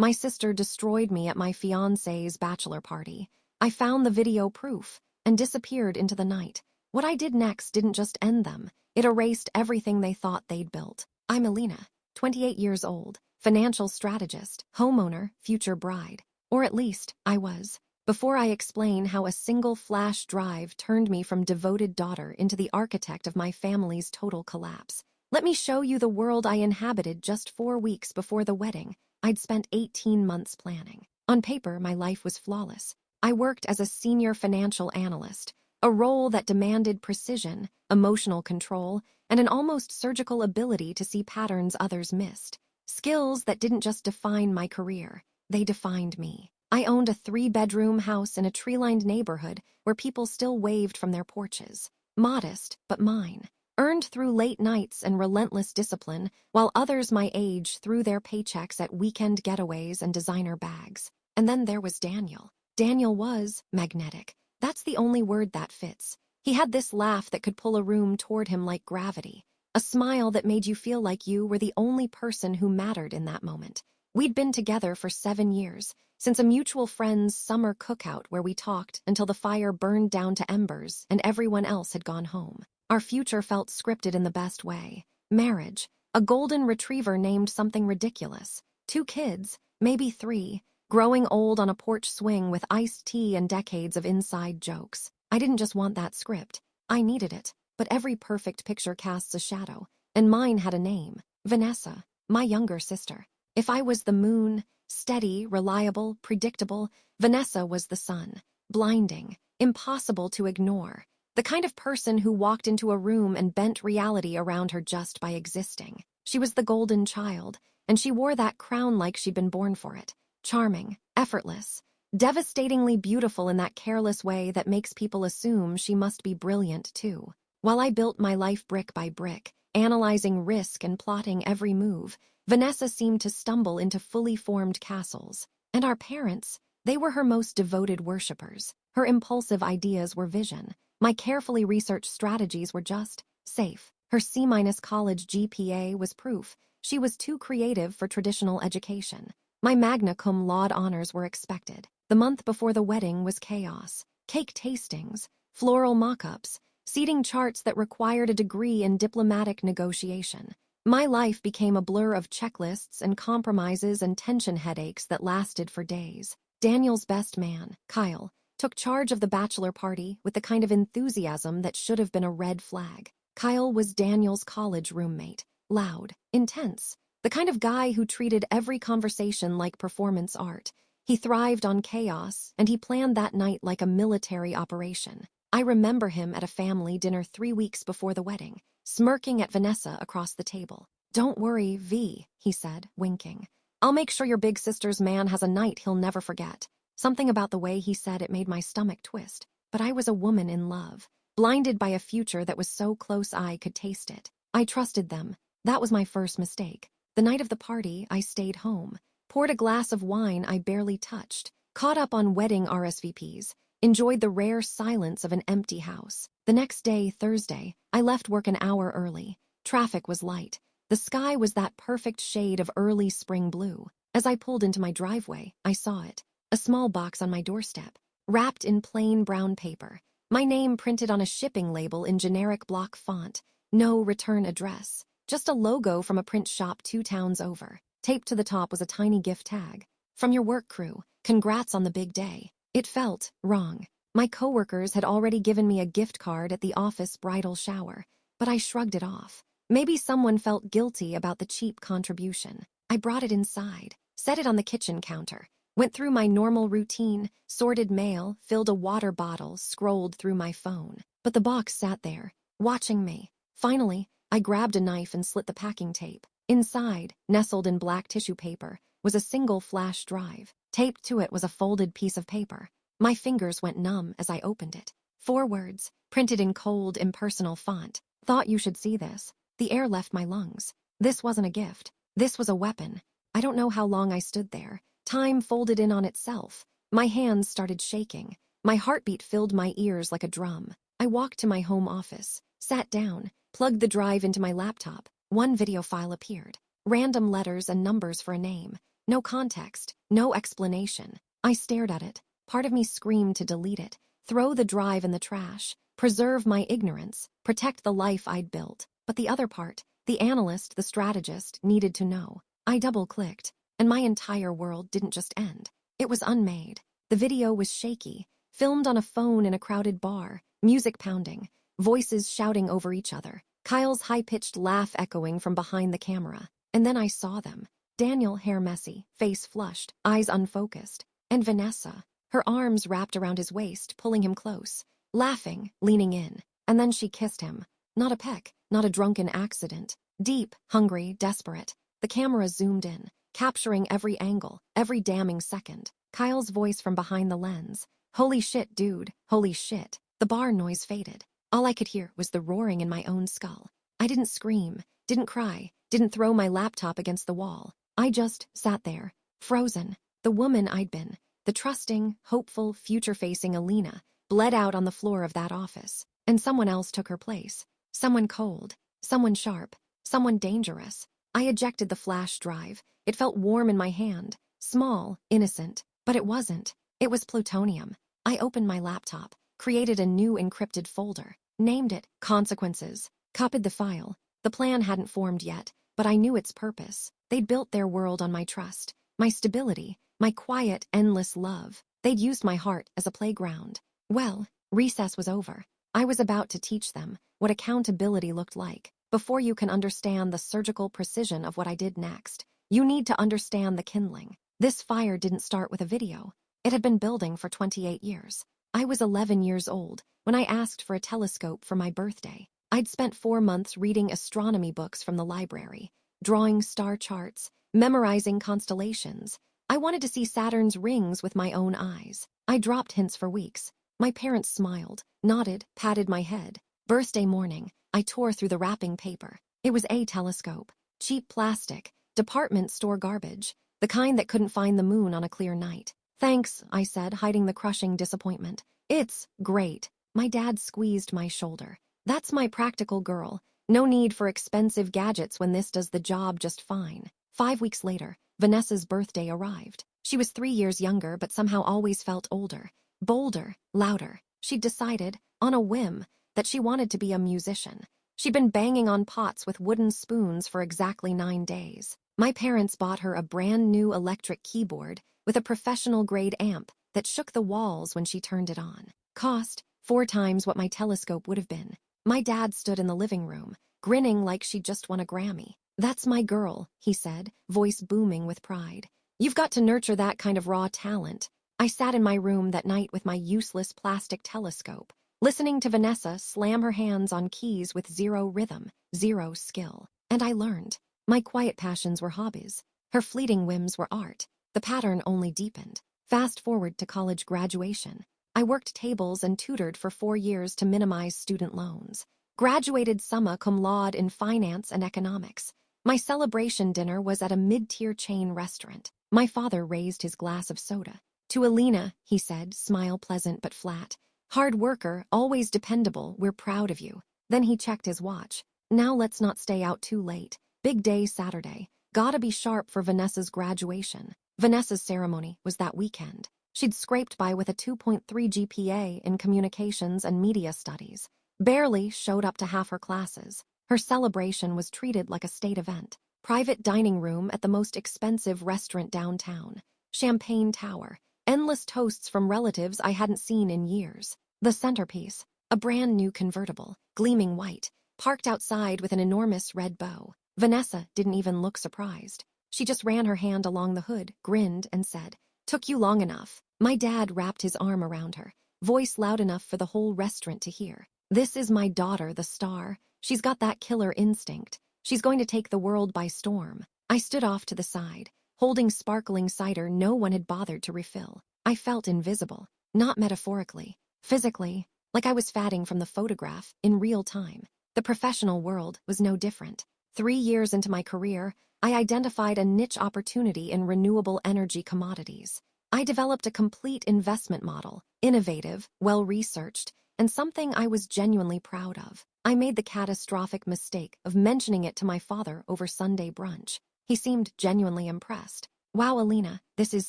My sister destroyed me at my fiancé's bachelor party. I found the video proof and disappeared into the night. What I did next didn't just end them. It erased everything they thought they'd built. I'm Alina, 28 years old, financial strategist, homeowner, future bride. Or at least, I was. Before I explain how a single flash drive turned me from devoted daughter into the architect of my family's total collapse, let me show you the world I inhabited just 4 weeks before the wedding. I'd spent 18 months planning. On paper, my life was flawless. I worked as a senior financial analyst, a role that demanded precision, emotional control, and an almost surgical ability to see patterns others missed. Skills that didn't just define my career, they defined me. I owned a 3-bedroom house in a tree-lined neighborhood where people still waved from their porches. Modest, but mine. Earned through late nights and relentless discipline, while others my age threw their paychecks at weekend getaways and designer bags. And then there was Daniel. Daniel was magnetic. That's the only word that fits. He had this laugh that could pull a room toward him like gravity. A smile that made you feel like you were the only person who mattered in that moment. We'd been together for 7 years, since a mutual friend's summer cookout where we talked until the fire burned down to embers and everyone else had gone home. Our future felt scripted in the best way. Marriage, a golden retriever named something ridiculous. 2 kids, maybe 3, growing old on a porch swing with iced tea and decades of inside jokes. I didn't just want that script. I needed it. But every perfect picture casts a shadow, and mine had a name. Vanessa, my younger sister. If I was the moon, steady, reliable, predictable, Vanessa was the sun. Blinding, impossible to ignore. The kind of person who walked into a room and bent reality around her just by existing. She was the golden child, and she wore that crown like she'd been born for it. Charming, effortless, devastatingly beautiful in that careless way that makes people assume she must be brilliant too. While I built my life brick by brick, analyzing risk and plotting every move, Vanessa seemed to stumble into fully formed castles. And our parents, they were her most devoted worshippers. Her impulsive ideas were vision. My carefully researched strategies were just safe. Her C- college GPA was proof. She was too creative for traditional education. My magna cum laude honors were expected. The month before the wedding was chaos. Cake tastings, floral mock-ups, seating charts that required a degree in diplomatic negotiation. My life became a blur of checklists and compromises and tension headaches that lasted for days. Daniel's best man, Kyle, took charge of the bachelor party with the kind of enthusiasm that should have been a red flag. Kyle was Daniel's college roommate, loud, intense, the kind of guy who treated every conversation like performance art. He thrived on chaos, and he planned that night like a military operation. I remember him at a family dinner 3 weeks before the wedding, smirking at Vanessa across the table. "Don't worry, V," he said, winking. "I'll make sure your big sister's man has a night he'll never forget." Something about the way he said it made my stomach twist. But I was a woman in love, blinded by a future that was so close I could taste it. I trusted them. That was my first mistake. The night of the party, I stayed home, poured a glass of wine I barely touched, caught up on wedding RSVPs, enjoyed the rare silence of an empty house. The next day, Thursday, I left work an hour early. Traffic was light. The sky was that perfect shade of early spring blue. As I pulled into my driveway, I saw it. A small box on my doorstep, wrapped in plain brown paper. My name printed on a shipping label in generic block font. No return address. Just a logo from a print shop 2 towns over. Taped to the top was a tiny gift tag. "From your work crew. Congrats on the big day." It felt wrong. My coworkers had already given me a gift card at the office bridal shower, but I shrugged it off. Maybe someone felt guilty about the cheap contribution. I brought it inside, set it on the kitchen counter, went through my normal routine, sorted mail, filled a water bottle, scrolled through my phone. But the box sat there, watching me. Finally, I grabbed a knife and slit the packing tape. Inside, nestled in black tissue paper, was a single flash drive. Taped to it was a folded piece of paper. My fingers went numb as I opened it. 4 words, printed in cold, impersonal font. "Thought you should see this." The air left my lungs. This wasn't a gift. This was a weapon. I don't know how long I stood there. Time folded in on itself. My hands started shaking. My heartbeat filled my ears like a drum. I walked to my home office, sat down, plugged the drive into my laptop. One video file appeared. Random letters and numbers for a name. No context, no explanation. I stared at it. Part of me screamed to delete it, throw the drive in the trash, preserve my ignorance, protect the life I'd built. But the other part, the analyst, the strategist, needed to know. I double-clicked, and my entire world didn't just end. It was unmade. The video was shaky, filmed on a phone in a crowded bar, music pounding, voices shouting over each other, Kyle's high-pitched laugh echoing from behind the camera. And then I saw them. Daniel, hair messy, face flushed, eyes unfocused. And Vanessa, her arms wrapped around his waist, pulling him close, laughing, leaning in. And then she kissed him. Not a peck, not a drunken accident. Deep, hungry, desperate. The camera zoomed in, capturing every angle, every damning second. Kyle's voice from behind the lens. Holy shit, dude, holy shit. The bar noise faded. All I could hear was the roaring in my own skull. I didn't scream, didn't cry, didn't throw my laptop against the wall. I just sat there, frozen. The woman I'd been, the trusting, hopeful, future-facing Alina, bled out on the floor of that office. And someone else took her place. Someone cold, someone sharp, someone dangerous. I ejected the flash drive. It felt warm in my hand, small, innocent, but it wasn't. It was plutonium. I opened my laptop, created a new encrypted folder, named it Consequences, copied the file. The plan hadn't formed yet, but I knew its purpose. They'd built their world on my trust, my stability, my quiet, endless love. They'd used my heart as a playground. Well, recess was over. I was about to teach them what accountability looked like. Before you can understand the surgical precision of what I did next, you need to understand the kindling. This fire didn't start with a video. It had been building for 28 years. I was 11 years old when I asked for a telescope for my birthday. I'd spent 4 months reading astronomy books from the library, drawing star charts, memorizing constellations. I wanted to see Saturn's rings with my own eyes. I dropped hints for weeks. My parents smiled, nodded, patted my head. Birthday morning, I tore through the wrapping paper. It was a telescope. Cheap plastic, department store garbage, the kind that couldn't find the moon on a clear night. Thanks, I said, hiding the crushing disappointment. It's great. My dad squeezed my shoulder. That's my practical girl. No need for expensive gadgets when this does the job just fine. 5 weeks later, Vanessa's birthday arrived. She was 3 years younger, but somehow always felt older. Bolder, louder. She'd decided, on a whim, that she wanted to be a musician. She'd been banging on pots with wooden spoons for exactly 9 days. My parents bought her a brand new electric keyboard with a professional-grade amp that shook the walls when she turned it on. Cost 4 times what my telescope would have been. My dad stood in the living room, grinning like she'd just won a Grammy. That's my girl, he said, voice booming with pride. You've got to nurture that kind of raw talent. I sat in my room that night with my useless plastic telescope, listening to Vanessa slam her hands on keys with zero rhythm, zero skill. And I learned. My quiet passions were hobbies. Her fleeting whims were art. The pattern only deepened. Fast forward to college graduation. I worked tables and tutored for 4 years to minimize student loans. Graduated summa cum laude in finance and economics. My celebration dinner was at a mid-tier chain restaurant. My father raised his glass of soda. To Alina, he said, smile pleasant but flat. Hard worker, always dependable, we're proud of you. Then he checked his watch. Now let's not stay out too late. Big day Saturday. Gotta be sharp for Vanessa's graduation. Vanessa's ceremony was that weekend. She'd scraped by with a 2.3 GPA in communications and media studies. Barely showed up to half her classes. Her celebration was treated like a state event. Private dining room at the most expensive restaurant downtown. Champagne tower. Endless toasts from relatives I hadn't seen in years. The centerpiece, a brand new convertible, gleaming white, parked outside with an enormous red bow. Vanessa didn't even look surprised. She just ran her hand along the hood, grinned, and said, "Took you long enough." My dad wrapped his arm around her, voice loud enough for the whole restaurant to hear. "This is my daughter, the star. She's got that killer instinct. She's going to take the world by storm." I stood off to the side, holding sparkling cider no one had bothered to refill. I felt invisible, not metaphorically, physically, like I was fatting from the photograph in real time. The professional world was no different. 3 years into my career, I identified a niche opportunity in renewable energy commodities. I developed a complete investment model, innovative, well-researched, and something I was genuinely proud of. I made the catastrophic mistake of mentioning it to my father over Sunday brunch. He seemed genuinely impressed. Wow, Alina, this is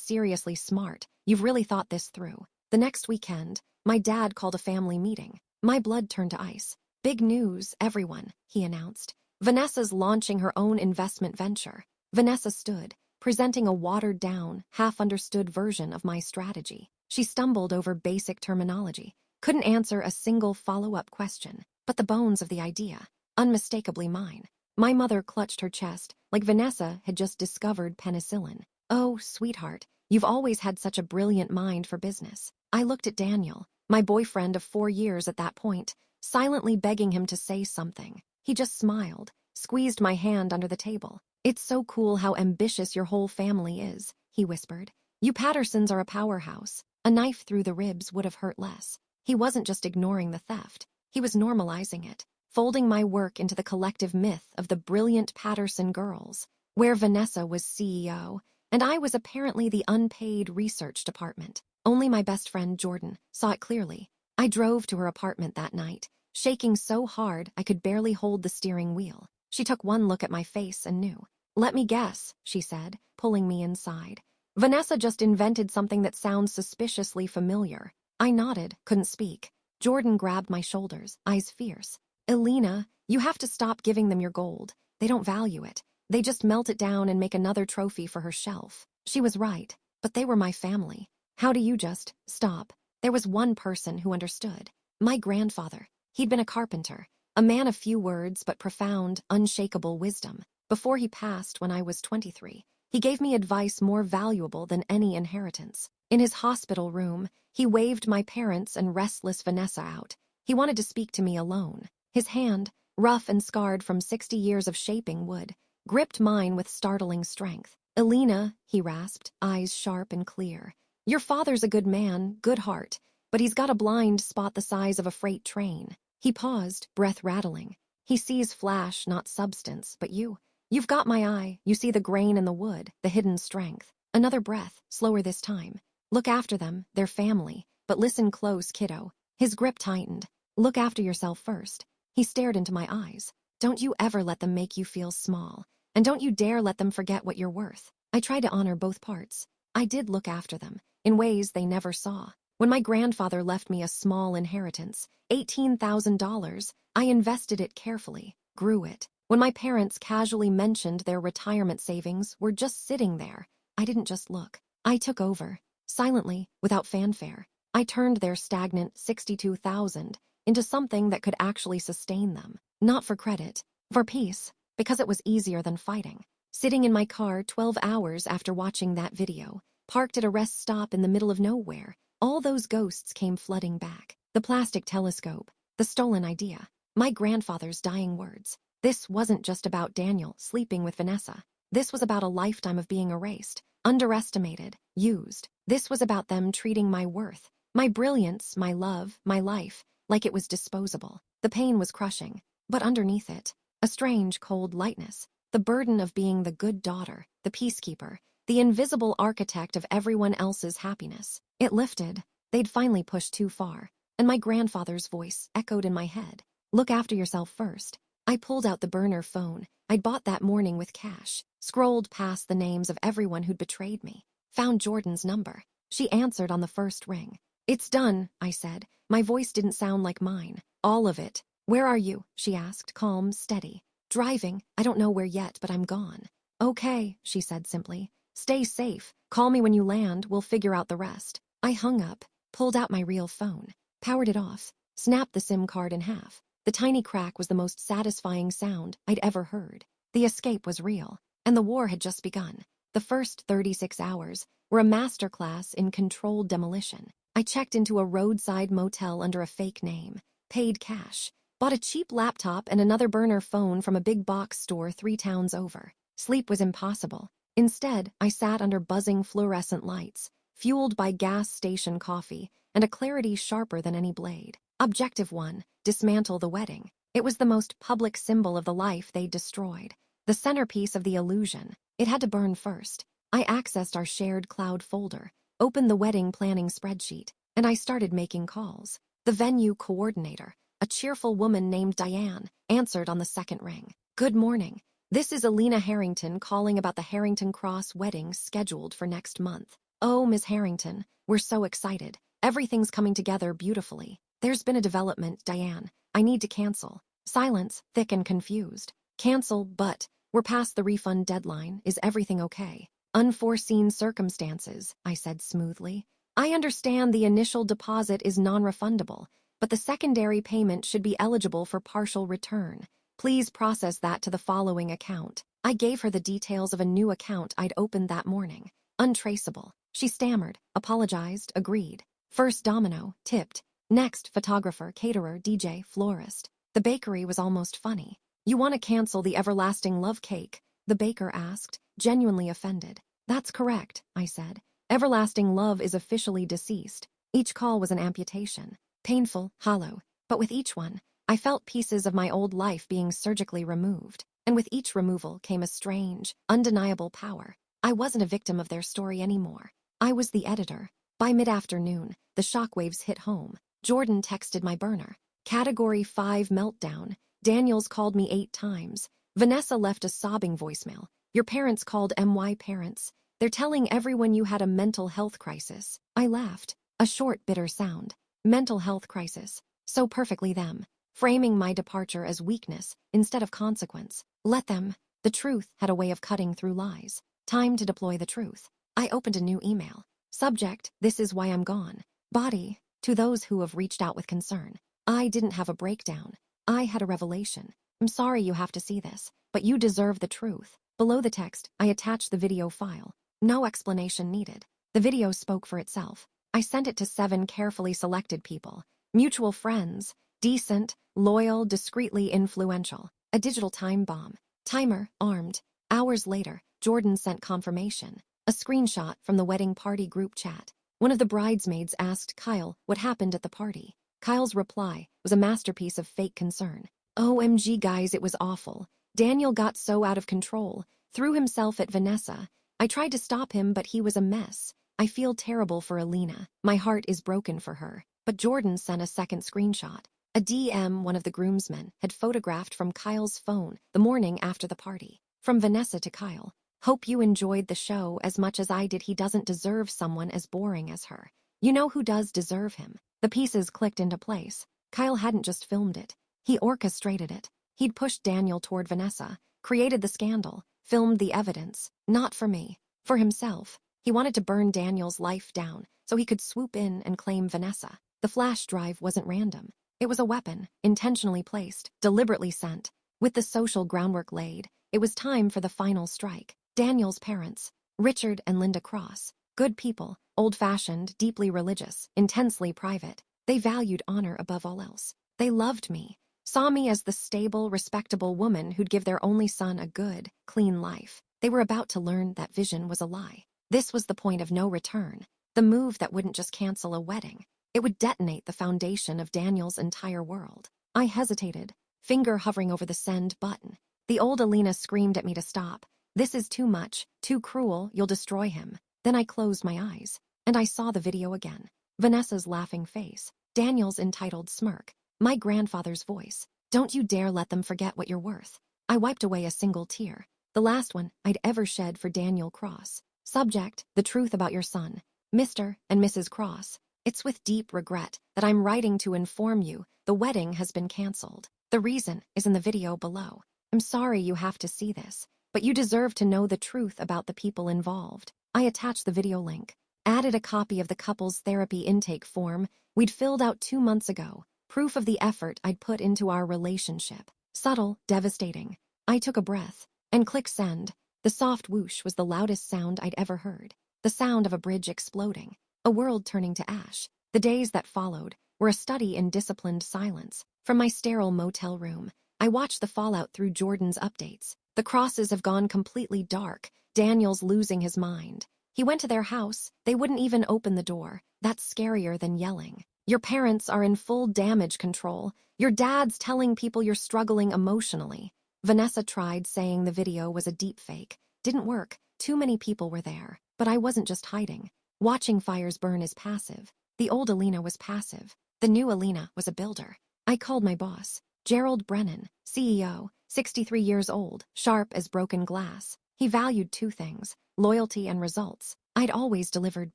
seriously smart. You've really thought this through. The next weekend, my dad called a family meeting. My blood turned to ice. Big news, everyone, he announced. Vanessa's launching her own investment venture. Vanessa stood, presenting a watered-down, half-understood version of my strategy. She stumbled over basic terminology, couldn't answer a single follow-up question, but the bones of the idea, unmistakably mine. My mother clutched her chest, like Vanessa had just discovered penicillin. Oh, sweetheart, you've always had such a brilliant mind for business. I looked at Daniel, my boyfriend of 4 years at that point, silently begging him to say something. He just smiled, squeezed my hand under the table. It's so cool how ambitious your whole family is, he whispered. You Pattersons are a powerhouse. A knife through the ribs would have hurt less. He wasn't just ignoring the theft. He was normalizing it, folding my work into the collective myth of the brilliant Patterson girls, where Vanessa was CEO, and I was apparently the unpaid research department. Only my best friend Jordan saw it clearly. I drove to her apartment that night, shaking so hard I could barely hold the steering wheel. She took one look at my face and knew. Let me guess, she said, pulling me inside. Vanessa just invented something that sounds suspiciously familiar. I nodded, couldn't speak. Jordan grabbed my shoulders, eyes fierce. Alina, you have to stop giving them your gold. They don't value it. They just melt it down and make another trophy for her shelf. She was right, but they were my family. How do you just stop? There was one person who understood. My grandfather. He'd been a carpenter, a man of few words but profound, unshakable wisdom. Before he passed when I was 23, he gave me advice more valuable than any inheritance. In his hospital room, he waved my parents and restless Vanessa out. He wanted to speak to me alone. His hand, rough and scarred from 60 years of shaping wood, gripped mine with startling strength. Alina, he rasped, eyes sharp and clear. Your father's a good man, good heart, but he's got a blind spot the size of a freight train. He paused, breath rattling. He sees flash, not substance, but you've got my eye. You see the grain in the wood, the hidden strength. Another breath, slower this time. Look after them, they're family, but listen close, kiddo. His grip tightened. Look after yourself first. He stared into my eyes. Don't you ever let them make you feel small. And don't you dare let them forget what you're worth. I tried to honor both parts. I did look after them, in ways they never saw. When my grandfather left me a small inheritance, $18,000, I invested it carefully, grew it. When my parents casually mentioned their retirement savings were just sitting there, I didn't just look. I took over. Silently, without fanfare. I turned their stagnant $62,000 into something that could actually sustain them. Not for credit, for peace, because it was easier than fighting. Sitting in my car 12 hours after watching that video, parked at a rest stop in the middle of nowhere, all those ghosts came flooding back. The plastic telescope, the stolen idea, my grandfather's dying words. This wasn't just about Daniel sleeping with Vanessa. This was about a lifetime of being erased, underestimated, used. This was about them treating my worth, my brilliance, my love, my life, like it was disposable. The pain was crushing, but underneath it, a strange, cold lightness. The burden of being the good daughter, the peacekeeper, the invisible architect of everyone else's happiness. It lifted. They'd finally pushed too far, and my grandfather's voice echoed in my head. Look after yourself first. I pulled out the burner phone I'd bought that morning with cash, scrolled past the names of everyone who'd betrayed me, found Jordan's number. She answered on the first ring. It's done, I said. My voice didn't sound like mine. All of it. Where are you? She asked, calm, steady. Driving. I don't know where yet, but I'm gone. Okay, she said simply. Stay safe. Call me when you land. We'll figure out the rest. I hung up, pulled out my real phone, powered it off, snapped the SIM card in half. The tiny crack was the most satisfying sound I'd ever heard. The escape was real, and the war had just begun. The first 36 hours were a masterclass in controlled demolition. I checked into a roadside motel under a fake name, paid cash, bought a cheap laptop and another burner phone from a big box store 3 towns over. Sleep was impossible. Instead, I sat under buzzing fluorescent lights, fueled by gas station coffee and a clarity sharper than any blade. Objective 1, dismantle the wedding. It was the most public symbol of the life they'd destroyed, the centerpiece of the illusion. It had to burn first. I accessed our shared cloud folder, opened the wedding planning spreadsheet, and I started making calls. The venue coordinator, a cheerful woman named Diane, answered on the second ring. Good morning. This is Alina Harrington calling about the Harrington Cross wedding scheduled for next month. Oh, Ms. Harrington, we're so excited. Everything's coming together beautifully. There's been a development, Diane. I need to cancel. Silence, thick and confused. Cancel, but we're past the refund deadline. Is everything okay? Unforeseen circumstances, I said smoothly. I understand the initial deposit is non-refundable, but the secondary payment should be eligible for partial return. Please process that to the following account. I gave her the details of a new account I'd opened that morning. Untraceable. She stammered, apologized, agreed. First domino, tipped. Next, photographer, caterer, DJ, florist. The bakery was almost funny. You want to cancel the everlasting love cake? The baker asked, genuinely offended. That's correct, I said. Everlasting love is officially deceased. Each call was an amputation. Painful, hollow. But with each one, I felt pieces of my old life being surgically removed. And with each removal came a strange, undeniable power. I wasn't a victim of their story anymore. I was the editor. By mid-afternoon, the shockwaves hit home. Jordan texted my burner. Category 5 meltdown. Daniels called me 8 times. Vanessa left a sobbing voicemail. Your parents called MY parents. They're telling everyone you had a mental health crisis. I laughed. A short, bitter sound. Mental health crisis. So perfectly them. Framing my departure as weakness instead of consequence. Let them. The truth had a way of cutting through lies. Time to deploy the truth. I opened a new email. Subject, this is why I'm gone. Body, to those who have reached out with concern. I didn't have a breakdown. I had a revelation. I'm sorry you have to see this, but you deserve the truth. Below the text, I attached the video file. No explanation needed. The video spoke for itself. I sent it to 7 carefully selected people. Mutual friends. Decent, loyal, discreetly influential. A digital time bomb. Timer, armed. Hours later, Jordan sent confirmation. A screenshot from the wedding party group chat. One of the bridesmaids asked Kyle what happened at the party. Kyle's reply was a masterpiece of fake concern. OMG guys, it was awful. Daniel got so out of control, threw himself at Vanessa. I tried to stop him, but he was a mess. I feel terrible for Alina. My heart is broken for her. But Jordan sent a second screenshot. A DM one of the groomsmen had photographed from Kyle's phone the morning after the party. From Vanessa to Kyle. Hope you enjoyed the show as much as I did. He doesn't deserve someone as boring as her. You know who does deserve him? The pieces clicked into place. Kyle hadn't just filmed it. He orchestrated it. He'd pushed Daniel toward Vanessa, created the scandal, filmed the evidence. Not for me. For himself. He wanted to burn Daniel's life down so he could swoop in and claim Vanessa. The flash drive wasn't random. It was a weapon, intentionally placed, deliberately sent. With the social groundwork laid, it was time for the final strike. Daniel's parents, Richard and Linda Cross, good people, old-fashioned, deeply religious, intensely private. They valued honor above all else. They loved me, saw me as the stable, respectable woman who'd give their only son a good, clean life. They were about to learn that vision was a lie. This was the point of no return, the move that wouldn't just cancel a wedding. It would detonate the foundation of Daniel's entire world. I hesitated, finger hovering over the send button. The old Alina screamed at me to stop. This is too much, too cruel, you'll destroy him. Then I closed my eyes, and I saw the video again. Vanessa's laughing face, Daniel's entitled smirk, my grandfather's voice. Don't you dare let them forget what you're worth. I wiped away a single tear, the last one I'd ever shed for Daniel Cross. Subject, the truth about your son. Mr. and Mrs. Cross. It's with deep regret that I'm writing to inform you the wedding has been canceled. The reason is in the video below. I'm sorry you have to see this, but you deserve to know the truth about the people involved. I attached the video link, added a copy of the couple's therapy intake form we'd filled out 2 months ago, proof of the effort I'd put into our relationship. Subtle, devastating. I took a breath and clicked send. The soft whoosh was the loudest sound I'd ever heard. The sound of a bridge exploding, a world turning to ash. The days that followed were a study in disciplined silence. From my sterile motel room, I watched the fallout through Jordan's updates. The Crosses have gone completely dark. Daniel's losing his mind. He went to their house. They wouldn't even open the door. That's scarier than yelling. Your parents are in full damage control. Your dad's telling people you're struggling emotionally. Vanessa tried saying the video was a deepfake. Didn't work. Too many people were there. But I wasn't just hiding. Watching fires burn is passive. The old Alina was passive. The new Alina was a builder. I called my boss, Gerald Brennan, CEO, 63 years old, sharp as broken glass. He valued two things, loyalty and results. I'd always delivered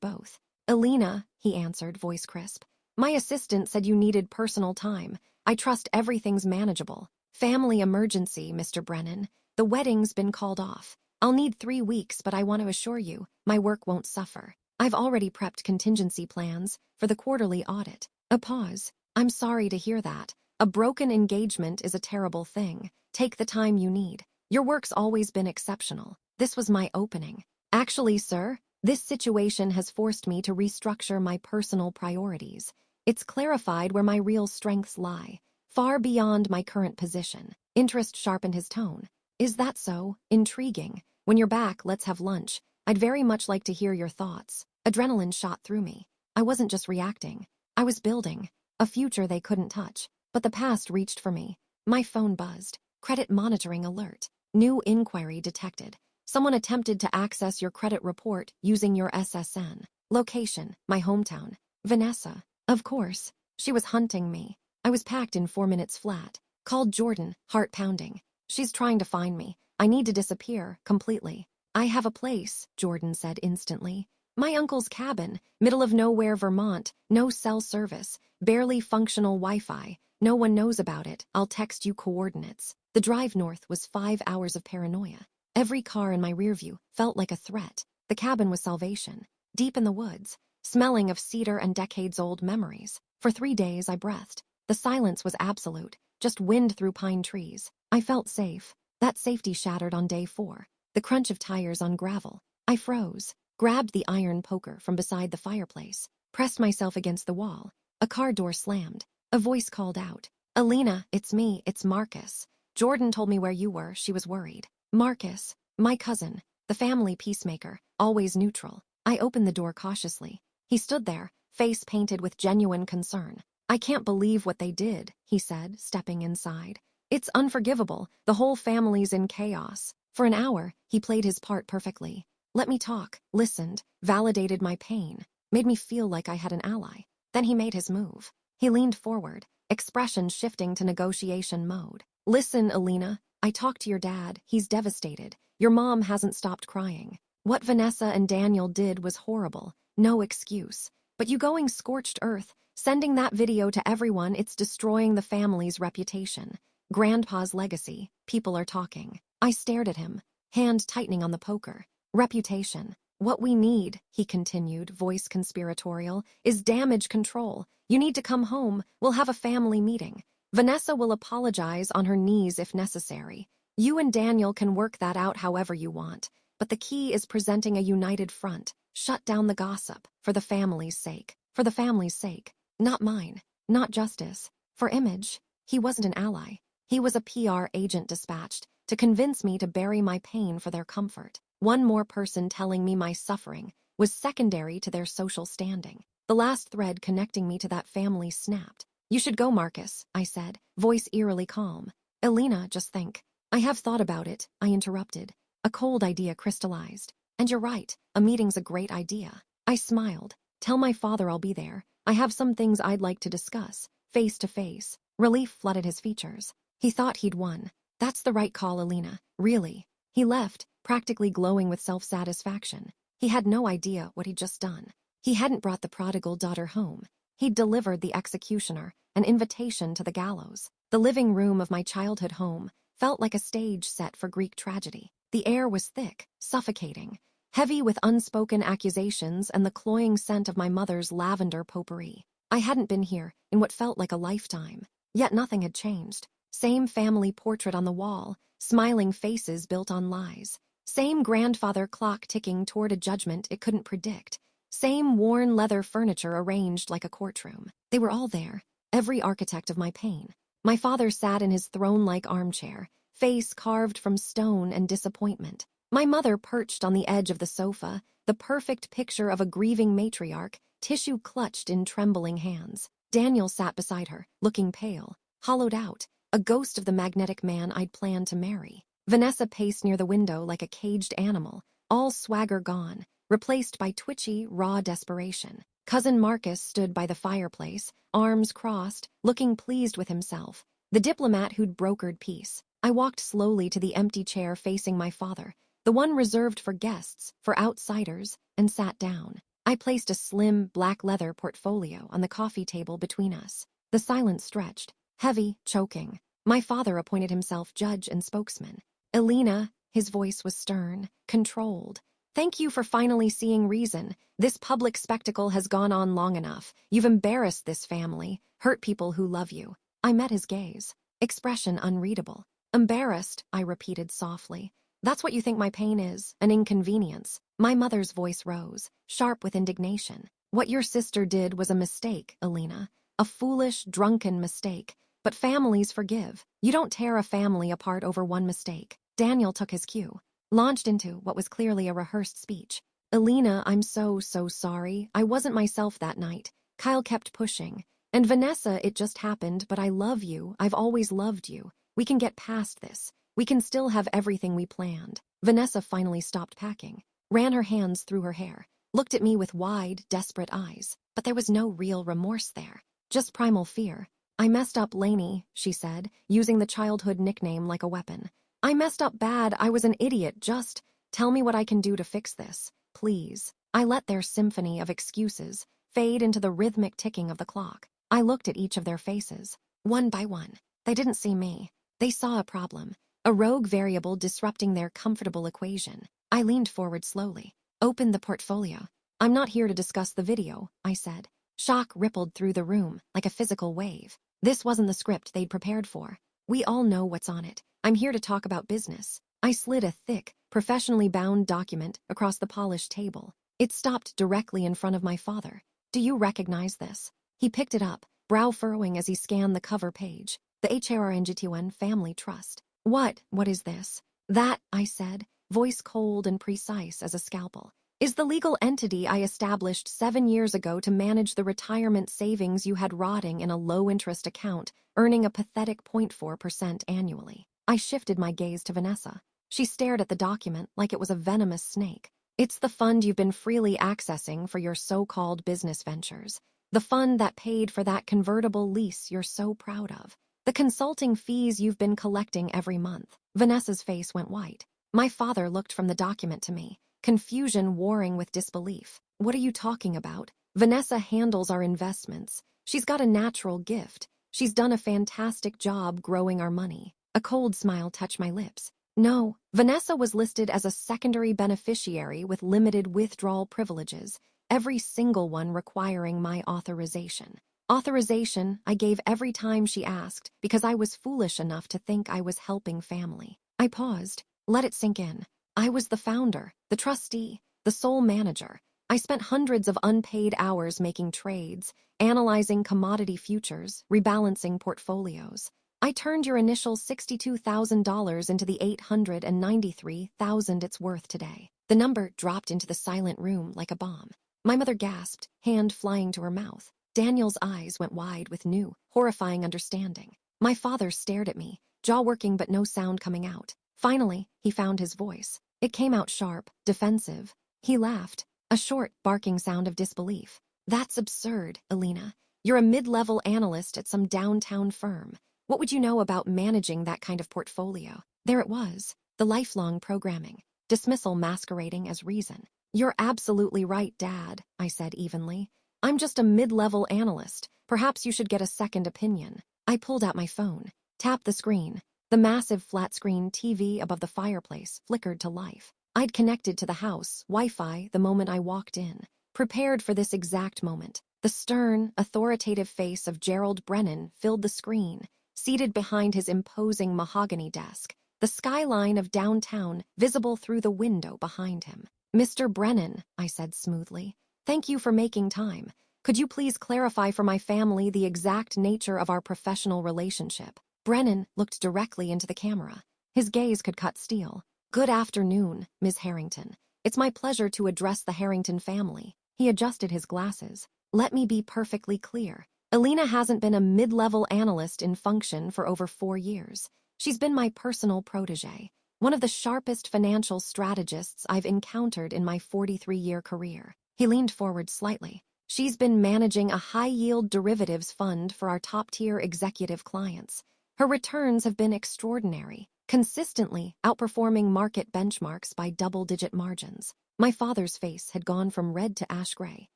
both. Alina, he answered, voice crisp. My assistant said you needed personal time. I trust everything's manageable. Family emergency, Mr. Brennan. The wedding's been called off. I'll need 3 weeks, but I want to assure you, my work won't suffer. I've already prepped contingency plans for the quarterly audit. A pause. I'm sorry to hear that. A broken engagement is a terrible thing. Take the time you need. Your work's always been exceptional. This was my opening. Actually, sir, this situation has forced me to restructure my personal priorities. It's clarified where my real strengths lie, far beyond my current position. Interest sharpened his tone. Is that so? Intriguing. When you're back, let's have lunch. I'd very much like to hear your thoughts. Adrenaline shot through me. I wasn't just reacting. I was building a future they couldn't touch. But the past reached for me. My phone buzzed. Credit monitoring alert. New inquiry detected. Someone attempted to access your credit report using your SSN. Location, my hometown. Vanessa. Of course. She was hunting me. I was packed in 4 minutes flat. Called Jordan, heart pounding. She's trying to find me. I need to disappear, completely. I have a place, Jordan said instantly. My uncle's cabin, middle of nowhere, Vermont, no cell service, barely functional Wi-Fi. No one knows about it. I'll text you coordinates. The drive north was 5 hours of paranoia. Every car in my rearview felt like a threat. The cabin was salvation. Deep in the woods, smelling of cedar and decades-old memories. For 3 days I breathed. The silence was absolute, just wind through pine trees. I felt safe. That safety shattered on day 4. The crunch of tires on gravel. I froze, grabbed the iron poker from beside the fireplace, pressed myself against the wall. A car door slammed. A voice called out. Alina, it's me, it's Marcus. Jordan told me where you were, she was worried. Marcus, my cousin, the family peacemaker, always neutral. I opened the door cautiously. He stood there, face painted with genuine concern. I can't believe what they did, he said, stepping inside. It's unforgivable, the whole family's in chaos. For an hour, he played his part perfectly. Let me talk, listened, validated my pain, made me feel like I had an ally. Then he made his move. He leaned forward, expression shifting to negotiation mode. Listen, Alina, I talked to your dad. He's devastated. Your mom hasn't stopped crying. What Vanessa and Daniel did was horrible. No excuse. But you going scorched earth, sending that video to everyone, it's destroying the family's reputation. Grandpa's legacy. People are talking. I stared at him, hand tightening on the poker. Reputation. What we need, he continued, voice conspiratorial, is damage control. You need to come home. We'll have a family meeting. Vanessa will apologize on her knees if necessary. You and Daniel can work that out however you want. But the key is presenting a united front. Shut down the gossip, for the family's sake. For the family's sake. Not mine. Not justice. For image. He wasn't an ally. He was a PR agent dispatched to convince me to bury my pain for their comfort. One more person telling me my suffering was secondary to their social standing. The last thread connecting me to that family snapped. You should go, Marcus, I said, voice eerily calm. Alina, just think. I have thought about it, I interrupted. A cold idea crystallized. And you're right, a meeting's a great idea. I smiled. Tell my father I'll be there. I have some things I'd like to discuss, face to face. Relief flooded his features. He thought he'd won. That's the right call, Alina, really. He left, practically glowing with self-satisfaction. He had no idea what he'd just done. He hadn't brought the prodigal daughter home. He'd delivered the executioner, an invitation to the gallows. The living room of my childhood home felt like a stage set for Greek tragedy. The air was thick, suffocating, heavy with unspoken accusations and the cloying scent of my mother's lavender potpourri. I hadn't been here in what felt like a lifetime, yet nothing had changed. Same family portrait on the wall, smiling faces built on lies. Same grandfather clock ticking toward a judgment it couldn't predict. Same worn leather furniture arranged like a courtroom. They were all there, every architect of my pain. My father sat in his throne-like armchair, face carved from stone and disappointment. My mother perched on the edge of the sofa, the perfect picture of a grieving matriarch, tissue clutched in trembling hands. Daniel sat beside her, looking pale, hollowed out, a ghost of the magnetic man I'd planned to marry. Vanessa paced near the window like a caged animal, all swagger gone, replaced by twitchy, raw desperation. Cousin Marcus stood by the fireplace, arms crossed, looking pleased with himself. The diplomat who'd brokered peace. I walked slowly to the empty chair facing my father, the one reserved for guests, for outsiders, and sat down. I placed a slim, black leather portfolio on the coffee table between us. The silence stretched, heavy, choking. My father appointed himself judge and spokesman. Elena, his voice was stern, controlled. Thank you for finally seeing reason. This public spectacle has gone on long enough. You've embarrassed this family, hurt people who love you. I met his gaze, expression unreadable. Embarrassed, I repeated softly. That's what you think my pain is, an inconvenience. My mother's voice rose, sharp with indignation. What your sister did was a mistake, Elena. A foolish, drunken mistake. But families forgive. You don't tear a family apart over one mistake. Daniel took his cue, launched into what was clearly a rehearsed speech. Elena, I'm so sorry. I wasn't myself that night. Kyle kept pushing. And Vanessa, it just happened, but I love you. I've always loved you. We can get past this. We can still have everything we planned. Vanessa finally stopped packing, ran her hands through her hair, looked at me with wide, desperate eyes. But there was no real remorse there, just primal fear. I messed up, Lainey, she said, using the childhood nickname like a weapon. I messed up bad. I was an idiot. Just tell me what I can do to fix this, please. I let their symphony of excuses fade into the rhythmic ticking of the clock. I looked at each of their faces, one by one. They didn't see me. They saw a problem, a rogue variable disrupting their comfortable equation. I leaned forward slowly, opened the portfolio. I'm not here to discuss the video, I said. Shock rippled through the room like a physical wave. This wasn't the script they'd prepared for. We all know what's on it. I'm here to talk about business. I slid a thick, professionally bound document across the polished table. It stopped directly in front of my father. Do you recognize this? He picked it up, brow furrowing as he scanned the cover page. The HRNGTN Family Trust. What is this? That, I said, voice cold and precise as a scalpel, is the legal entity I established 7 years ago to manage the retirement savings you had rotting in a low-interest account, earning a pathetic 0.4% annually. I shifted my gaze to Vanessa. She stared at the document like it was a venomous snake. It's the fund you've been freely accessing for your so-called business ventures. The fund that paid for that convertible lease you're so proud of. The consulting fees you've been collecting every month. Vanessa's face went white. My father looked from the document to me, confusion warring with disbelief. What are you talking about? Vanessa handles our investments. She's got a natural gift. She's done a fantastic job growing our money. A cold smile touched my lips. No, Vanessa was listed as a secondary beneficiary with limited withdrawal privileges, every single one requiring my authorization. Authorization I gave every time she asked because I was foolish enough to think I was helping family. I paused, let it sink in. I was the founder, the trustee, the sole manager. I spent hundreds of unpaid hours making trades, analyzing commodity futures, rebalancing portfolios. I turned your initial $62,000 into the $893,000 it's worth today. The number dropped into the silent room like a bomb. My mother gasped, hand flying to her mouth. Daniel's eyes went wide with new, horrifying understanding. My father stared at me, jaw working but no sound coming out. Finally, he found his voice. It came out sharp, defensive. He laughed, a short, barking sound of disbelief. That's absurd, Elena. You're a mid-level analyst at some downtown firm. What would you know about managing that kind of portfolio? There it was, the lifelong programming, dismissal masquerading as reason. You're absolutely right, Dad, I said evenly. I'm just a mid-level analyst. Perhaps you should get a second opinion. I pulled out my phone, tapped the screen. The massive flat-screen TV above the fireplace flickered to life. I'd connected to the house, Wi-Fi, the moment I walked in, prepared for this exact moment. The stern, authoritative face of Gerald Brennan filled the screen, seated behind his imposing mahogany desk, the skyline of downtown visible through the window behind him. Mr. Brennan, I said smoothly, thank you for making time. Could you please clarify for my family the exact nature of our professional relationship? Brennan looked directly into the camera. His gaze could cut steel. Good afternoon, Ms. Harrington. It's my pleasure to address the Harrington family. He adjusted his glasses. Let me be perfectly clear. Elena hasn't been a mid-level analyst in function for over 4 years. She's been my personal protege, one of the sharpest financial strategists I've encountered in my 43-year career. He leaned forward slightly. She's been managing a high-yield derivatives fund for our top-tier executive clients. Her returns have been extraordinary, consistently outperforming market benchmarks by double-digit margins. My father's face had gone from red to ash gray.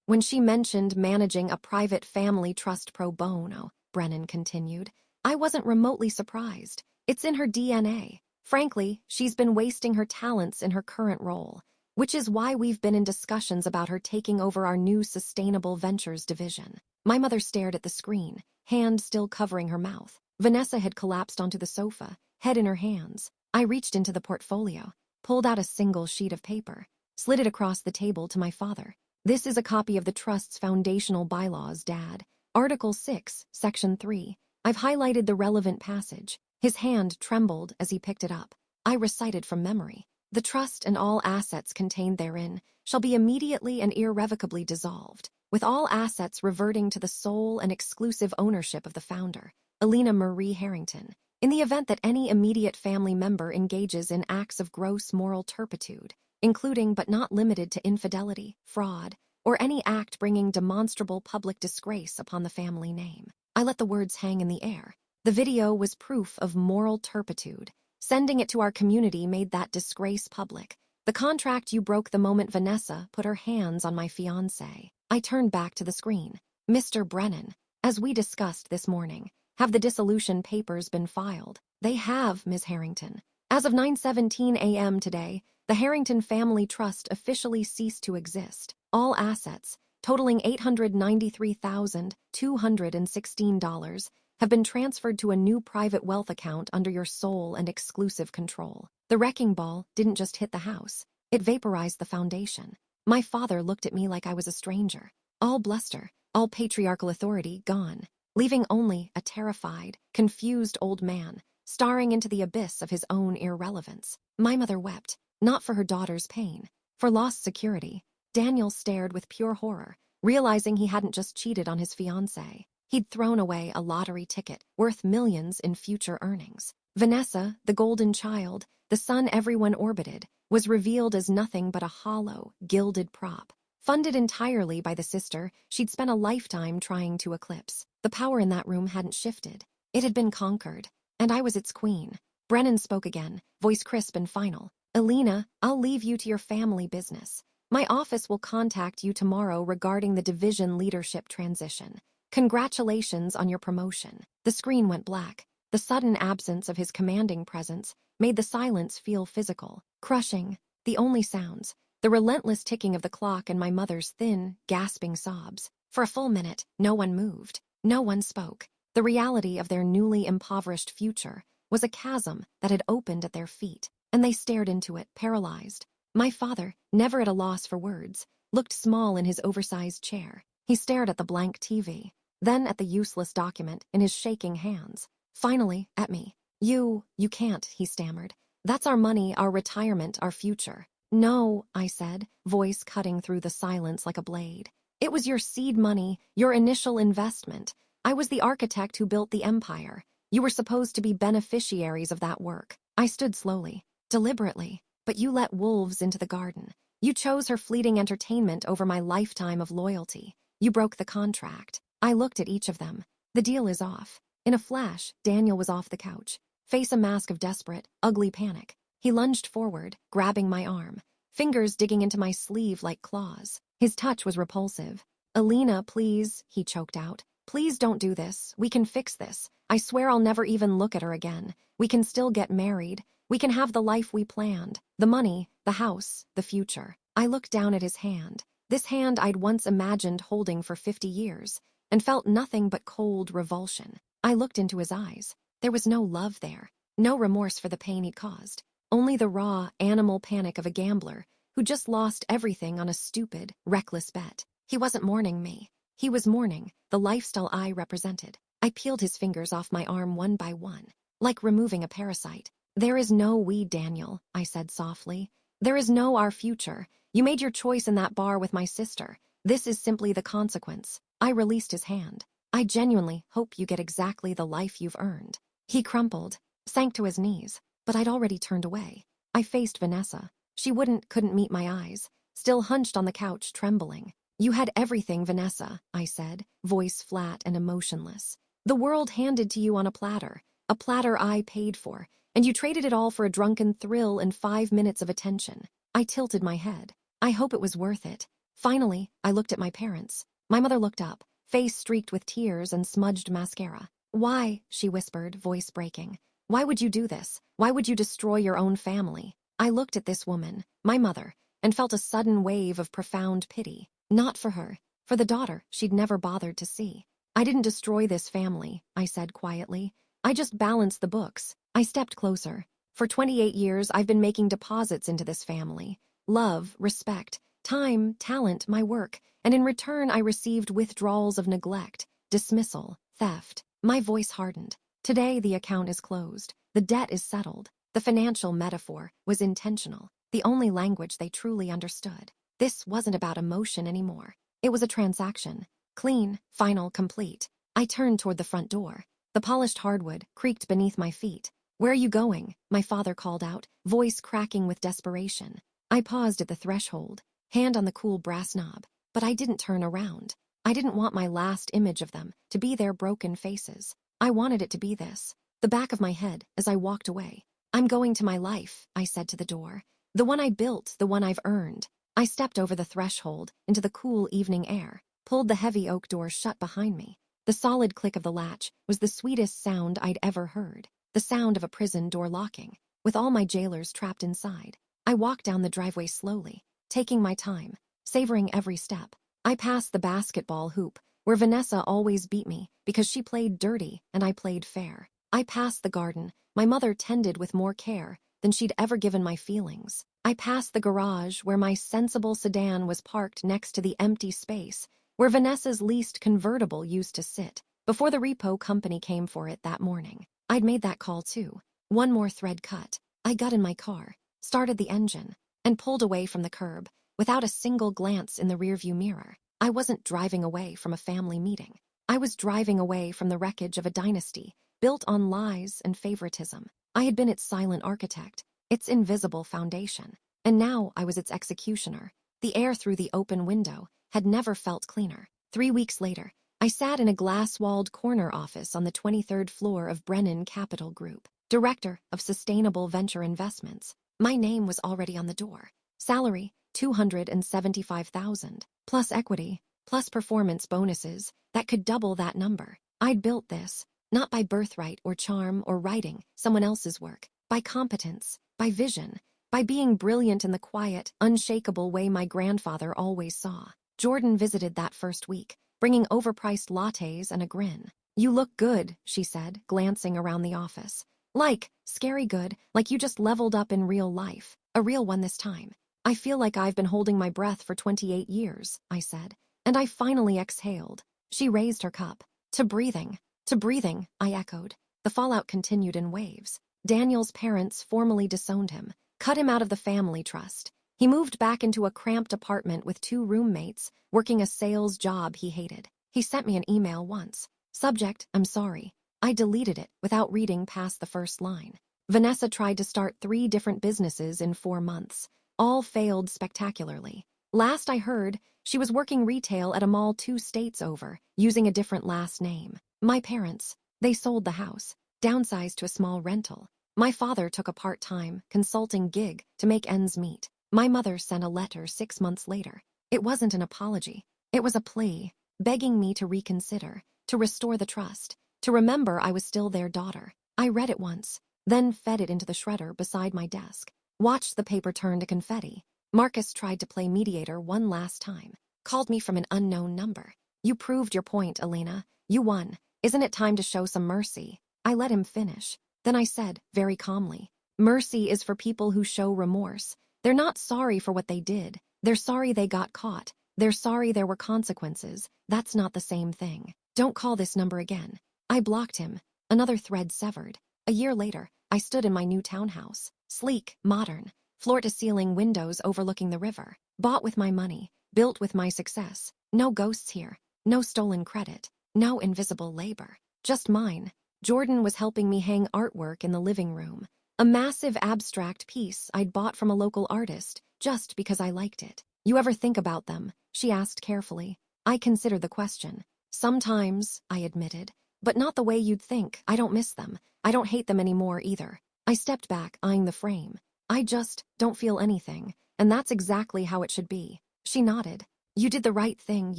When she mentioned managing a private family trust pro bono, Brennan continued, I wasn't remotely surprised. It's in her DNA. Frankly, she's been wasting her talents in her current role, which is why we've been in discussions about her taking over our new Sustainable Ventures division. My mother stared at the screen, hand still covering her mouth. Vanessa had collapsed onto the sofa, head in her hands. I reached into the portfolio, pulled out a single sheet of paper, slid it across the table to my father. This is a copy of the Trust's foundational bylaws, Dad. Article 6, Section 3. I've highlighted the relevant passage. His hand trembled as he picked it up. I recited from memory. The trust and all assets contained therein shall be immediately and irrevocably dissolved, with all assets reverting to the sole and exclusive ownership of the founder, Alina Marie Harrington, in the event that any immediate family member engages in acts of gross moral turpitude, including but not limited to infidelity, fraud, or any act bringing demonstrable public disgrace upon the family name. I let the words hang in the air. The video was proof of moral turpitude. Sending it to our community made that disgrace public. The contract you broke the moment Vanessa put her hands on my fiancé. I turned back to the screen. Mr. Brennan, as we discussed this morning, have the dissolution papers been filed? They have, Ms. Harrington. As of 9:17 a.m. today, the Harrington Family Trust officially ceased to exist. All assets, totaling $893,216, have been transferred to a new private wealth account under your sole and exclusive control. The wrecking ball didn't just hit the house. It vaporized the foundation. My father looked at me like I was a stranger. All bluster, all patriarchal authority gone, leaving only a terrified, confused old man, staring into the abyss of his own irrelevance. My mother wept, not for her daughter's pain, for lost security. Daniel stared with pure horror, realizing he hadn't just cheated on his fiancée. He'd thrown away a lottery ticket worth millions in future earnings. Vanessa, the golden child, the son everyone orbited, was revealed as nothing but a hollow, gilded prop, funded entirely by the sister she'd spent a lifetime trying to eclipse. The power in that room hadn't shifted. It had been conquered, and I was its queen. Brennan spoke again, voice crisp and final. Alina, I'll leave you to your family business. My office will contact you tomorrow regarding the division leadership transition. Congratulations on your promotion. The screen went black. The sudden absence of his commanding presence made the silence feel physical, crushing. The only sounds, the relentless ticking of the clock and my mother's thin, gasping sobs. For a full minute, no one moved. No one spoke. The reality of their newly impoverished future was a chasm that had opened at their feet, and they stared into it, paralyzed. My father, never at a loss for words, looked small in his oversized chair. He stared at the blank TV, then at the useless document in his shaking hands. Finally, at me. You can't, he stammered. That's our money, our retirement, our future. No, I said, voice cutting through the silence like a blade. It was your seed money, your initial investment. I was the architect who built the empire. You were supposed to be beneficiaries of that work. I stood slowly, deliberately, but you let wolves into the garden. You chose her fleeting entertainment over my lifetime of loyalty. You broke the contract. I looked at each of them. The deal is off. In a flash, Daniel was off the couch, face a mask of desperate, ugly panic. He lunged forward, grabbing my arm, fingers digging into my sleeve like claws. His touch was repulsive. Alina, please, he choked out. Please don't do this. We can fix this. I swear I'll never even look at her again. We can still get married. We can have the life we planned. The money, the house, the future. I looked down at his hand. This hand I'd once imagined holding for 50 years, and felt nothing but cold revulsion. I looked into his eyes. There was no love there, no remorse for the pain he'd caused, only the raw, animal panic of a gambler who just lost everything on a stupid, reckless bet. He wasn't mourning me. He was mourning the lifestyle I represented. I peeled his fingers off my arm one by one, like removing a parasite. There is no we, Daniel, I said softly. There is no our future. You made your choice in that bar with my sister. This is simply the consequence. I released his hand. I genuinely hope you get exactly the life you've earned. He crumpled, sank to his knees, but I'd already turned away. I faced Vanessa. She couldn't meet my eyes, still hunched on the couch, trembling. You had everything, Vanessa, I said, voice flat and emotionless. The world handed to you on a platter. a platter I paid for, and you traded it all for a drunken thrill and 5 minutes of attention. I tilted my head. I hope it was worth it. Finally, I looked at my parents. My mother looked up, face streaked with tears and smudged mascara. "Why?" she whispered, voice breaking. "Why would you do this? Why would you destroy your own family?" I looked at this woman, my mother, and felt a sudden wave of profound pity. Not for her, for the daughter she'd never bothered to see. "I didn't destroy this family," I said quietly. "I just balanced the books." I stepped closer. "For 28 years, I've been making deposits into this family. Love, respect, time, talent, my work, and in return I received withdrawals of neglect, dismissal, theft." My voice hardened. "Today the account is closed. The debt is settled." The financial metaphor was intentional, the only language they truly understood. This wasn't about emotion anymore. It was a transaction. Clean, final, complete. I turned toward the front door. The polished hardwood creaked beneath my feet. "Where are you going?" my father called out, voice cracking with desperation. I paused at the threshold, hand on the cool brass knob, but I didn't turn around. I didn't want my last image of them to be their broken faces. I wanted it to be this, the back of my head as I walked away. "I'm going to my life," I said to the door. "The one I built, the one I've earned." I stepped over the threshold into the cool evening air, pulled the heavy oak door shut behind me. The solid click of the latch was the sweetest sound I'd ever heard, the sound of a prison door locking, with all my jailers trapped inside. I walked down the driveway slowly, taking my time, savoring every step. I passed the basketball hoop, where Vanessa always beat me because she played dirty and I played fair. I passed the garden my mother tended with more care than she'd ever given my feelings. I passed the garage where my sensible sedan was parked next to the empty space where Vanessa's leased convertible used to sit, before the repo company came for it that morning. I'd made that call too. One more thread cut. I got in my car, started the engine, and pulled away from the curb, without a single glance in the rearview mirror. I wasn't driving away from a family meeting. I was driving away from the wreckage of a dynasty, built on lies and favoritism. I had been its silent architect, its invisible foundation, and now I was its executioner. The air through the open window had never felt cleaner. 3 weeks later, I sat in a glass-walled corner office on the 23rd floor of Brennan Capital Group, director of sustainable venture investments. My name was already on the door. Salary, $275,000, plus equity, plus performance bonuses that could double that number. I'd built this, not by birthright or charm or writing someone else's work, by competence, by vision, by being brilliant in the quiet, unshakable way my grandfather always saw. Jordan visited that first week, bringing overpriced lattes and a grin. "You look good," she said, glancing around the office. "Like, scary good, like you just leveled up in real life. A real one this time." "I feel like I've been holding my breath for 28 years, I said, and I finally exhaled. She raised her cup. "To breathing. To breathing," I echoed. The fallout continued in waves. Daniel's parents formally disowned him, cut him out of the family trust. He moved back into a cramped apartment with 2 roommates, working a sales job he hated. He sent me an email once. Subject, "I'm sorry." I deleted it without reading past the first line. Vanessa tried to start 3 different businesses in 4 months. All failed spectacularly. Last I heard, she was working retail at a mall 2 states over, using a different last name. My parents, they sold the house, downsized to a small rental. My father took a part-time, consulting gig to make ends meet. My mother sent a letter 6 months later. It wasn't an apology. It was a plea, begging me to reconsider, to restore the trust, to remember I was still their daughter. I read it once, then fed it into the shredder beside my desk, watched the paper turn to confetti. Marcus tried to play mediator one last time, called me from an unknown number. "You proved your point, Elena. You won. Isn't it time to show some mercy?" I let him finish. Then I said, very calmly, "Mercy is for people who show remorse. They're not sorry for what they did. They're sorry they got caught. They're sorry there were consequences. That's not the same thing. Don't call this number again." I blocked him. Another thread severed. A year later, I stood in my new townhouse. Sleek, modern, floor-to-ceiling windows overlooking the river. Bought with my money, built with my success. No ghosts here. No stolen credit. No invisible labor. Just mine. Jordan was helping me hang artwork in the living room. A massive abstract piece I'd bought from a local artist, just because I liked it. "You ever think about them?" she asked carefully. I considered the question. "Sometimes," I admitted. But not the way you'd think. I don't miss them. I don't hate them anymore either. I stepped back, eyeing the frame. I just don't feel anything, and that's exactly how it should be. She nodded. You did the right thing,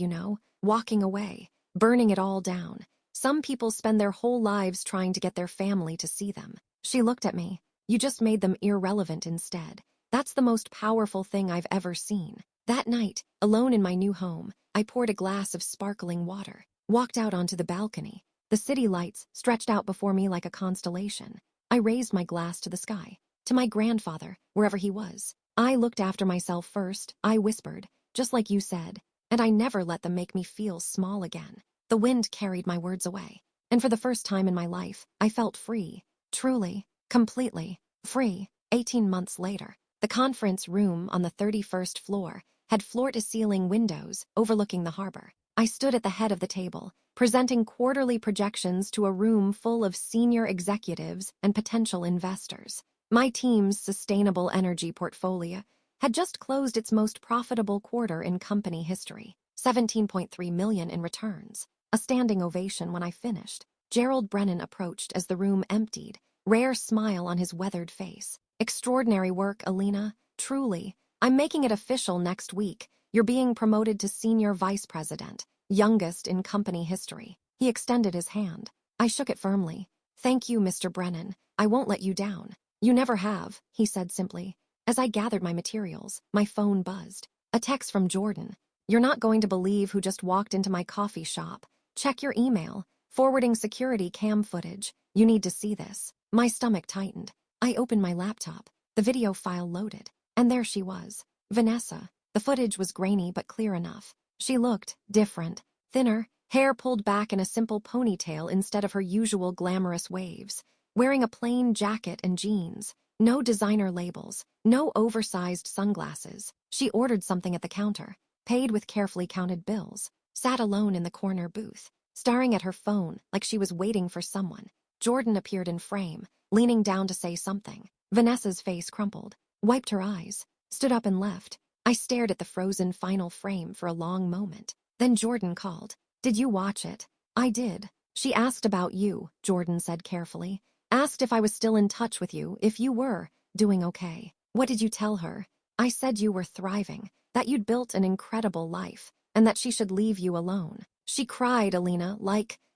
walking away, burning it all down. Some people spend their whole lives trying to get their family to see them. She looked at me. You just made them irrelevant instead. That's the most powerful thing I've ever seen. That night, alone in my new home, I poured a glass of sparkling water, walked out onto the balcony. The city lights stretched out before me like a constellation. I raised my glass to the sky, to my grandfather, wherever he was. I looked after myself first, I whispered, just like you said, and I never let them make me feel small again. The wind carried my words away, and for the first time in my life, I felt free. Truly, completely free. 18 months later, the conference room on the 31st floor had floor-to-ceiling windows overlooking the harbor. I stood at the head of the table, presenting quarterly projections to a room full of senior executives and potential investors. My team's sustainable energy portfolio had just closed its most profitable quarter in company history, $17.3 million in returns. A standing ovation when I finished. Gerald Brennan approached as the room emptied, rare smile on his weathered face. Extraordinary work, Alina. Truly. I'm making it official next week. You're being promoted to senior vice president, youngest in company history. He extended his hand. I shook it firmly. Thank you, Mr. Brennan. I won't let you down. You never have, he said simply. As I gathered my materials, my phone buzzed. A text from Jordan. You're not going to believe who just walked into my coffee shop. Check your email. Forwarding security cam footage. You need to see this. My stomach tightened. I opened my laptop. The video file loaded. And there she was. Vanessa. The footage was grainy but clear enough. She looked different. Thinner, hair pulled back in a simple ponytail instead of her usual glamorous waves. Wearing a plain jacket and jeans. No designer labels. No oversized sunglasses. She ordered something at the counter. Paid with carefully counted bills. Sat alone in the corner booth, staring at her phone like she was waiting for someone. Jordan appeared in frame, leaning down to say something. Vanessa's face crumpled, wiped her eyes, stood up and left. I stared at the frozen final frame for a long moment. Then Jordan called. Did you watch it? I did. She asked about you, Jordan said carefully. Asked if I was still in touch with you, if you were doing okay. What did you tell her? I said you were thriving, that you'd built an incredible life, and that she should leave you alone. She cried, Alina,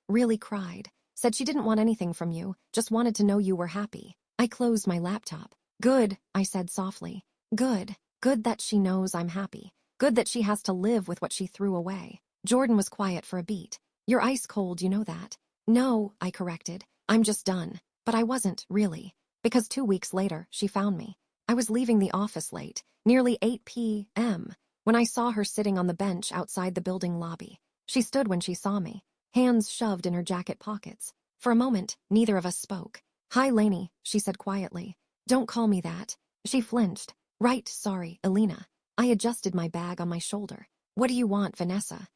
really cried. Said she didn't want anything from you, just wanted to know you were happy. I closed my laptop. Good, I said softly. Good. Good that she knows I'm happy. Good that she has to live with what she threw away. Jordan was quiet for a beat. You're ice cold, you know that. No, I corrected. I'm just done. But I wasn't, really. Because 2 weeks later, she found me. I was leaving the office late, nearly 8 p.m., when I saw her sitting on the bench outside the building lobby. She stood when she saw me, hands shoved in her jacket pockets. For a moment, neither of us spoke. Hi, Lainey, she said quietly. Don't call me that. She flinched. Right, sorry, Alina. I adjusted my bag on my shoulder. What do you want, Vanessa?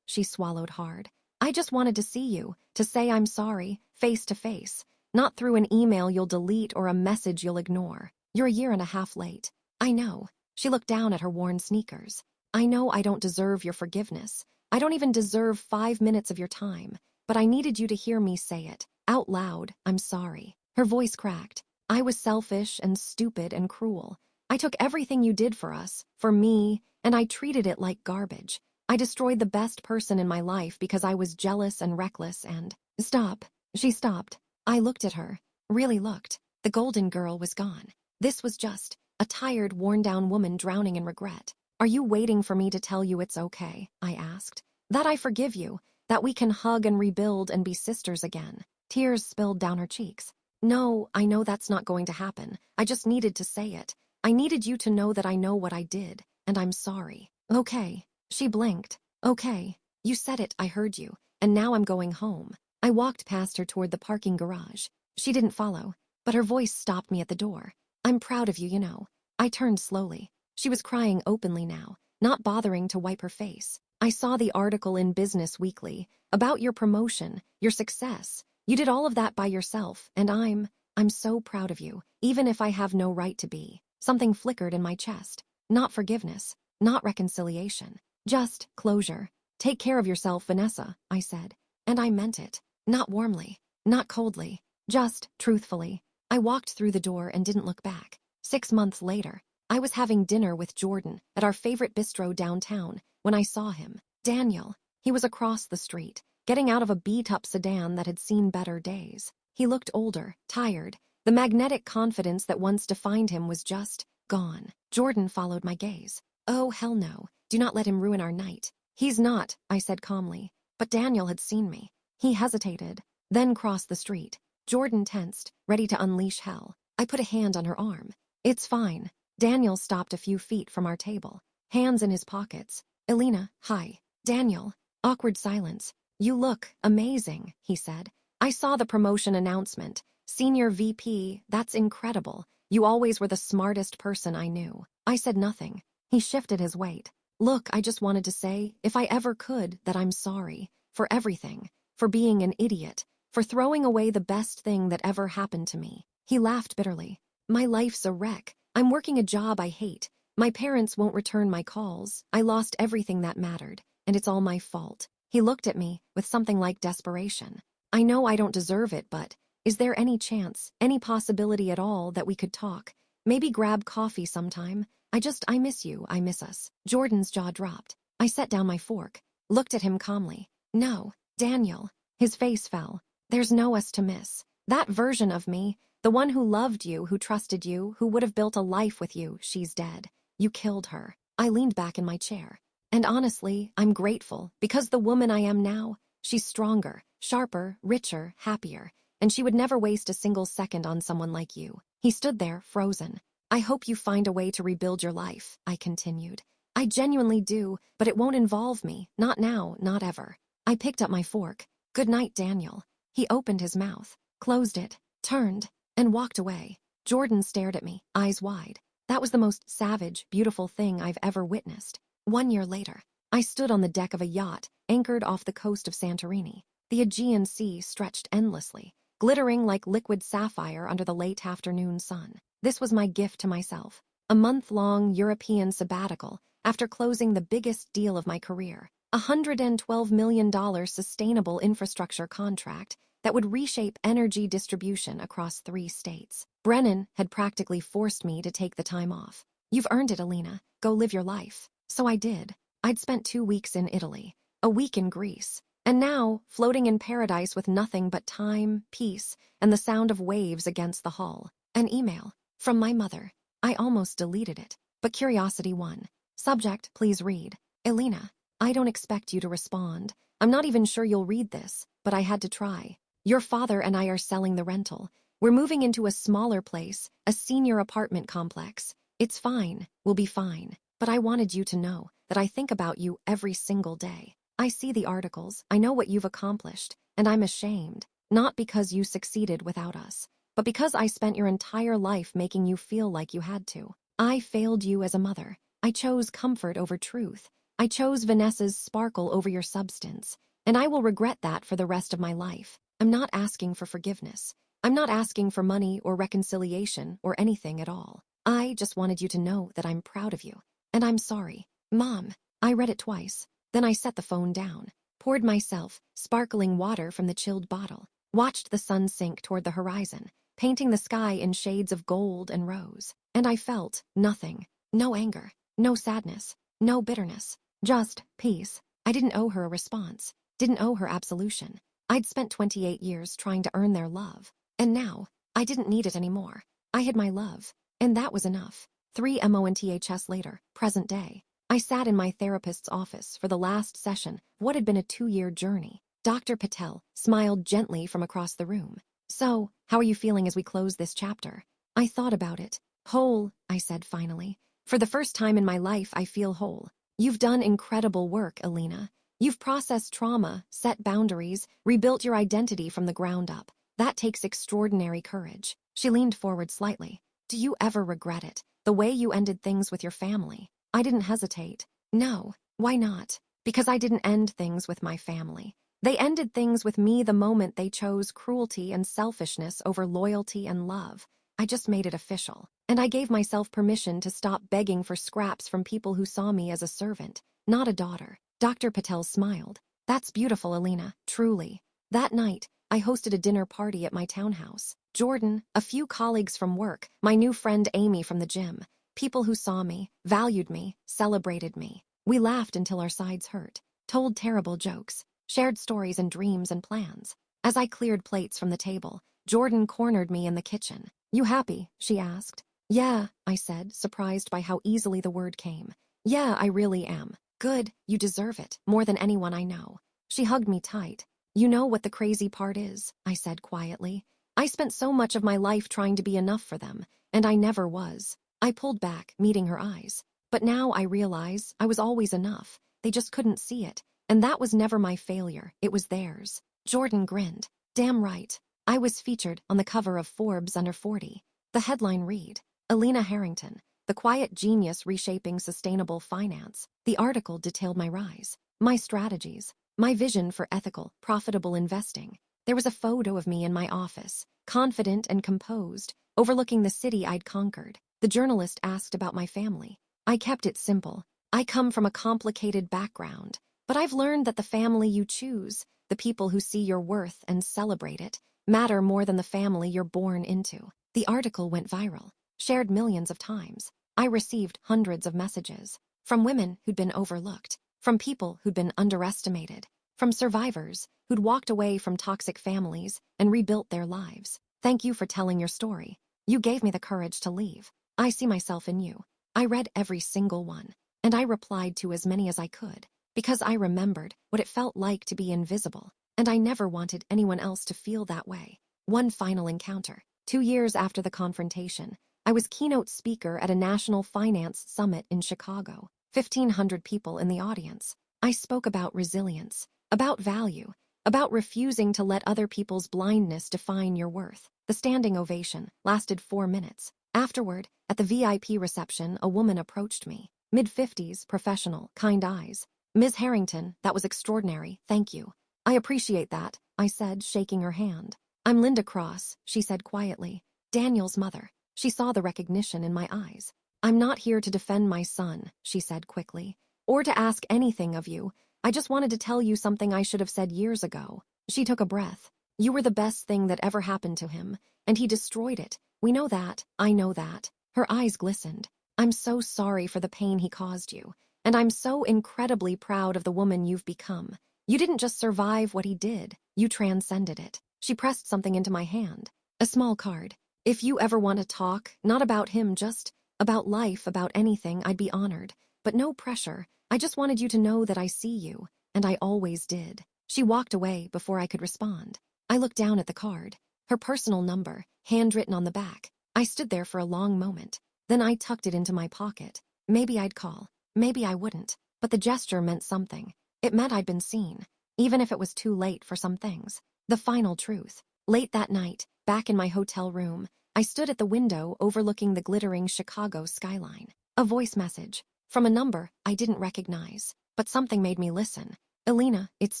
She swallowed hard. I just wanted to see you, to say I'm sorry, face to face. Not through an email you'll delete or a message you'll ignore. You're a year and a half late. I know. She looked down at her worn sneakers. I know I don't deserve your forgiveness. I don't even deserve 5 minutes of your time. But I needed you to hear me say it. Out loud, I'm sorry. Her voice cracked. I was selfish and stupid and cruel. I took everything you did for us, for me, and I treated it like garbage. I destroyed the best person in my life because I was jealous and reckless and... Stop. She stopped. I looked at her. Really looked. The golden girl was gone. This was just a tired, worn-down woman drowning in regret. Are you waiting for me to tell you it's okay? I asked. That I forgive you, that we can hug and rebuild and be sisters again. Tears spilled down her cheeks. No, I know that's not going to happen. I just needed to say it. I needed you to know that I know what I did, and I'm sorry. Okay. She blinked. Okay. You said it, I heard you, and now I'm going home. I walked past her toward the parking garage. She didn't follow, but her voice stopped me at the door. I'm proud of you, you know. I turned slowly. She was crying openly now, not bothering to wipe her face. I saw the article in Business Weekly about your promotion, your success. You did all of that by yourself, and I'm so proud of you, even if I have no right to be. Something flickered in my chest. Not forgiveness, not reconciliation, just closure. Take care of yourself, Vanessa, I said, and I meant it. Not warmly, not coldly, just truthfully. I walked through the door and didn't look back. 6 months later, I was having dinner with Jordan at our favorite bistro downtown when I saw him. Daniel. He was across the street, getting out of a beat-up sedan that had seen better days. He looked older, tired. The magnetic confidence that once defined him was just gone. Jordan followed my gaze. Oh, hell no. Do not let him ruin our night. He's not, I said calmly. But Daniel had seen me. He hesitated, then crossed the street. Jordan tensed, ready to unleash hell. I put a hand on her arm. It's fine. Daniel stopped a few feet from our table, hands in his pockets. Elena, hi. Daniel. Awkward silence. You look amazing, he said. I saw the promotion announcement. Senior VP, that's incredible. You always were the smartest person I knew. I said nothing. He shifted his weight. Look, I just wanted to say, if I ever could, that I'm sorry. For everything. For being an idiot. For throwing away the best thing that ever happened to me. He laughed bitterly. My life's a wreck. I'm working a job I hate. My parents won't return my calls. I lost everything that mattered. And it's all my fault. He looked at me with something like desperation. I know I don't deserve it, but is there any chance, any possibility at all that we could talk? Maybe grab coffee sometime? I miss you, I miss us. Jordan's jaw dropped. I set down my fork, looked at him calmly. No, Daniel. His face fell. There's no us to miss. That version of me, the one who loved you, who trusted you, who would have built a life with you, she's dead. You killed her. I leaned back in my chair. And honestly, I'm grateful, because the woman I am now, she's stronger, sharper, richer, happier, and she would never waste a single second on someone like you. He stood there, frozen. I hope you find a way to rebuild your life, I continued. I genuinely do, but it won't involve me, not now, not ever. I picked up my fork. Good night, Daniel. He opened his mouth, closed it, turned, and walked away. Jordan stared at me, eyes wide. That was the most savage, beautiful thing I've ever witnessed. 1 year later, I stood on the deck of a yacht anchored off the coast of Santorini. The Aegean Sea stretched endlessly, glittering like liquid sapphire under the late afternoon sun. This was my gift to myself, a month-long European sabbatical after closing the biggest deal of my career, a $112 million sustainable infrastructure contract that would reshape energy distribution across 3 states. Brennan had practically forced me to take the time off. You've earned it, Alina. Go live your life. So I did. I'd spent 2 weeks in Italy, a week in Greece, and now, floating in paradise with nothing but time, peace, and the sound of waves against the hull. An email. From my mother. I almost deleted it, but curiosity won. Subject, please read. Elena, I don't expect you to respond. I'm not even sure you'll read this, but I had to try. Your father and I are selling the rental. We're moving into a smaller place, a senior apartment complex. It's fine. We'll be fine. But I wanted you to know that I think about you every single day. I see the articles, I know what you've accomplished, and I'm ashamed, not because you succeeded without us, but because I spent your entire life making you feel like you had to. I failed you as a mother. I chose comfort over truth. I chose Vanessa's sparkle over your substance, and I will regret that for the rest of my life. I'm not asking for forgiveness. I'm not asking for money or reconciliation or anything at all. I just wanted you to know that I'm proud of you. And I'm sorry. Mom. I read it twice. Then I set the phone down, poured myself sparkling water from the chilled bottle, watched the sun sink toward the horizon, painting the sky in shades of gold and rose. And I felt nothing. No anger. No sadness. No bitterness. Just peace. I didn't owe her a response. Didn't owe her absolution. I'd spent 28 years trying to earn their love. And now, I didn't need it anymore. I had my love. And that was enough. 3 months later, present day. I sat in my therapist's office for the last session of what had been a 2-year journey. Dr. Patel smiled gently from across the room. So, how are you feeling as we close this chapter? I thought about it. Whole, I said finally. For the first time in my life, I feel whole. You've done incredible work, Alina. You've processed trauma, set boundaries, rebuilt your identity from the ground up. That takes extraordinary courage. She leaned forward slightly. Do you ever regret it? The way you ended things with your family? I didn't hesitate. No. Why not? Because I didn't end things with my family. They ended things with me the moment they chose cruelty and selfishness over loyalty and love. I just made it official. And I gave myself permission to stop begging for scraps from people who saw me as a servant, not a daughter. Dr. Patel smiled. That's beautiful, Alina, truly. That night, I hosted a dinner party at my townhouse. Jordan, a few colleagues from work, my new friend Amy from the gym. People who saw me, valued me, celebrated me. We laughed until our sides hurt, told terrible jokes, shared stories and dreams and plans. As I cleared plates from the table, Jordan cornered me in the kitchen. "You happy?" she asked. "Yeah," I said, surprised by how easily the word came. "Yeah, I really am." "Good, you deserve it, more than anyone I know." She hugged me tight. "You know what the crazy part is," I said quietly. "I spent so much of my life trying to be enough for them, and I never was." I pulled back, meeting her eyes. But now I realize I was always enough. They just couldn't see it. And that was never my failure, it was theirs. Jordan grinned. "Damn right." I was featured on the cover of Forbes Under 40. The headline read, "Alina Harrington, the quiet genius reshaping sustainable finance." The article detailed my rise, my strategies, my vision for ethical, profitable investing. There was a photo of me in my office, confident and composed, overlooking the city I'd conquered. The journalist asked about my family. I kept it simple. "I come from a complicated background, but I've learned that the family you choose, the people who see your worth and celebrate it, matter more than the family you're born into." The article went viral, shared millions of times. I received hundreds of messages from women who'd been overlooked, from people who'd been underestimated, from survivors who'd walked away from toxic families and rebuilt their lives. "Thank you for telling your story. You gave me the courage to leave. I see myself in you." I read every single one, and I replied to as many as I could, because I remembered what it felt like to be invisible, and I never wanted anyone else to feel that way. One final encounter. 2 years after the confrontation, I was keynote speaker at a national finance summit in Chicago. 1,500 people in the audience. I spoke about resilience, about value, about refusing to let other people's blindness define your worth. The standing ovation lasted 4 minutes. Afterward, at the VIP reception, a woman approached me. Mid-50s, professional, kind eyes. "Ms. Harrington, that was extraordinary, thank you." "I appreciate that," I said, shaking her hand. "I'm Linda Cross," she said quietly. "Daniel's mother." She saw the recognition in my eyes. "I'm not here to defend my son," she said quickly, "or to ask anything of you. I just wanted to tell you something I should have said years ago." She took a breath. "You were the best thing that ever happened to him, and he destroyed it. We know that, I know that." Her eyes glistened. "I'm so sorry for the pain he caused you, and I'm so incredibly proud of the woman you've become. You didn't just survive what he did, you transcended it." She pressed something into my hand, a small card. "If you ever want to talk, not about him, just about life, about anything, I'd be honored. But no pressure. I just wanted you to know that I see you, and I always did." She walked away before I could respond. I looked down at the card. Her personal number, handwritten on the back. I stood there for a long moment. Then I tucked it into my pocket. Maybe I'd call. Maybe I wouldn't. But the gesture meant something. It meant I'd been seen, even if it was too late for some things. The final truth. Late that night, back in my hotel room, I stood at the window overlooking the glittering Chicago skyline. A voice message. From a number I didn't recognize. But something made me listen. "Alina, it's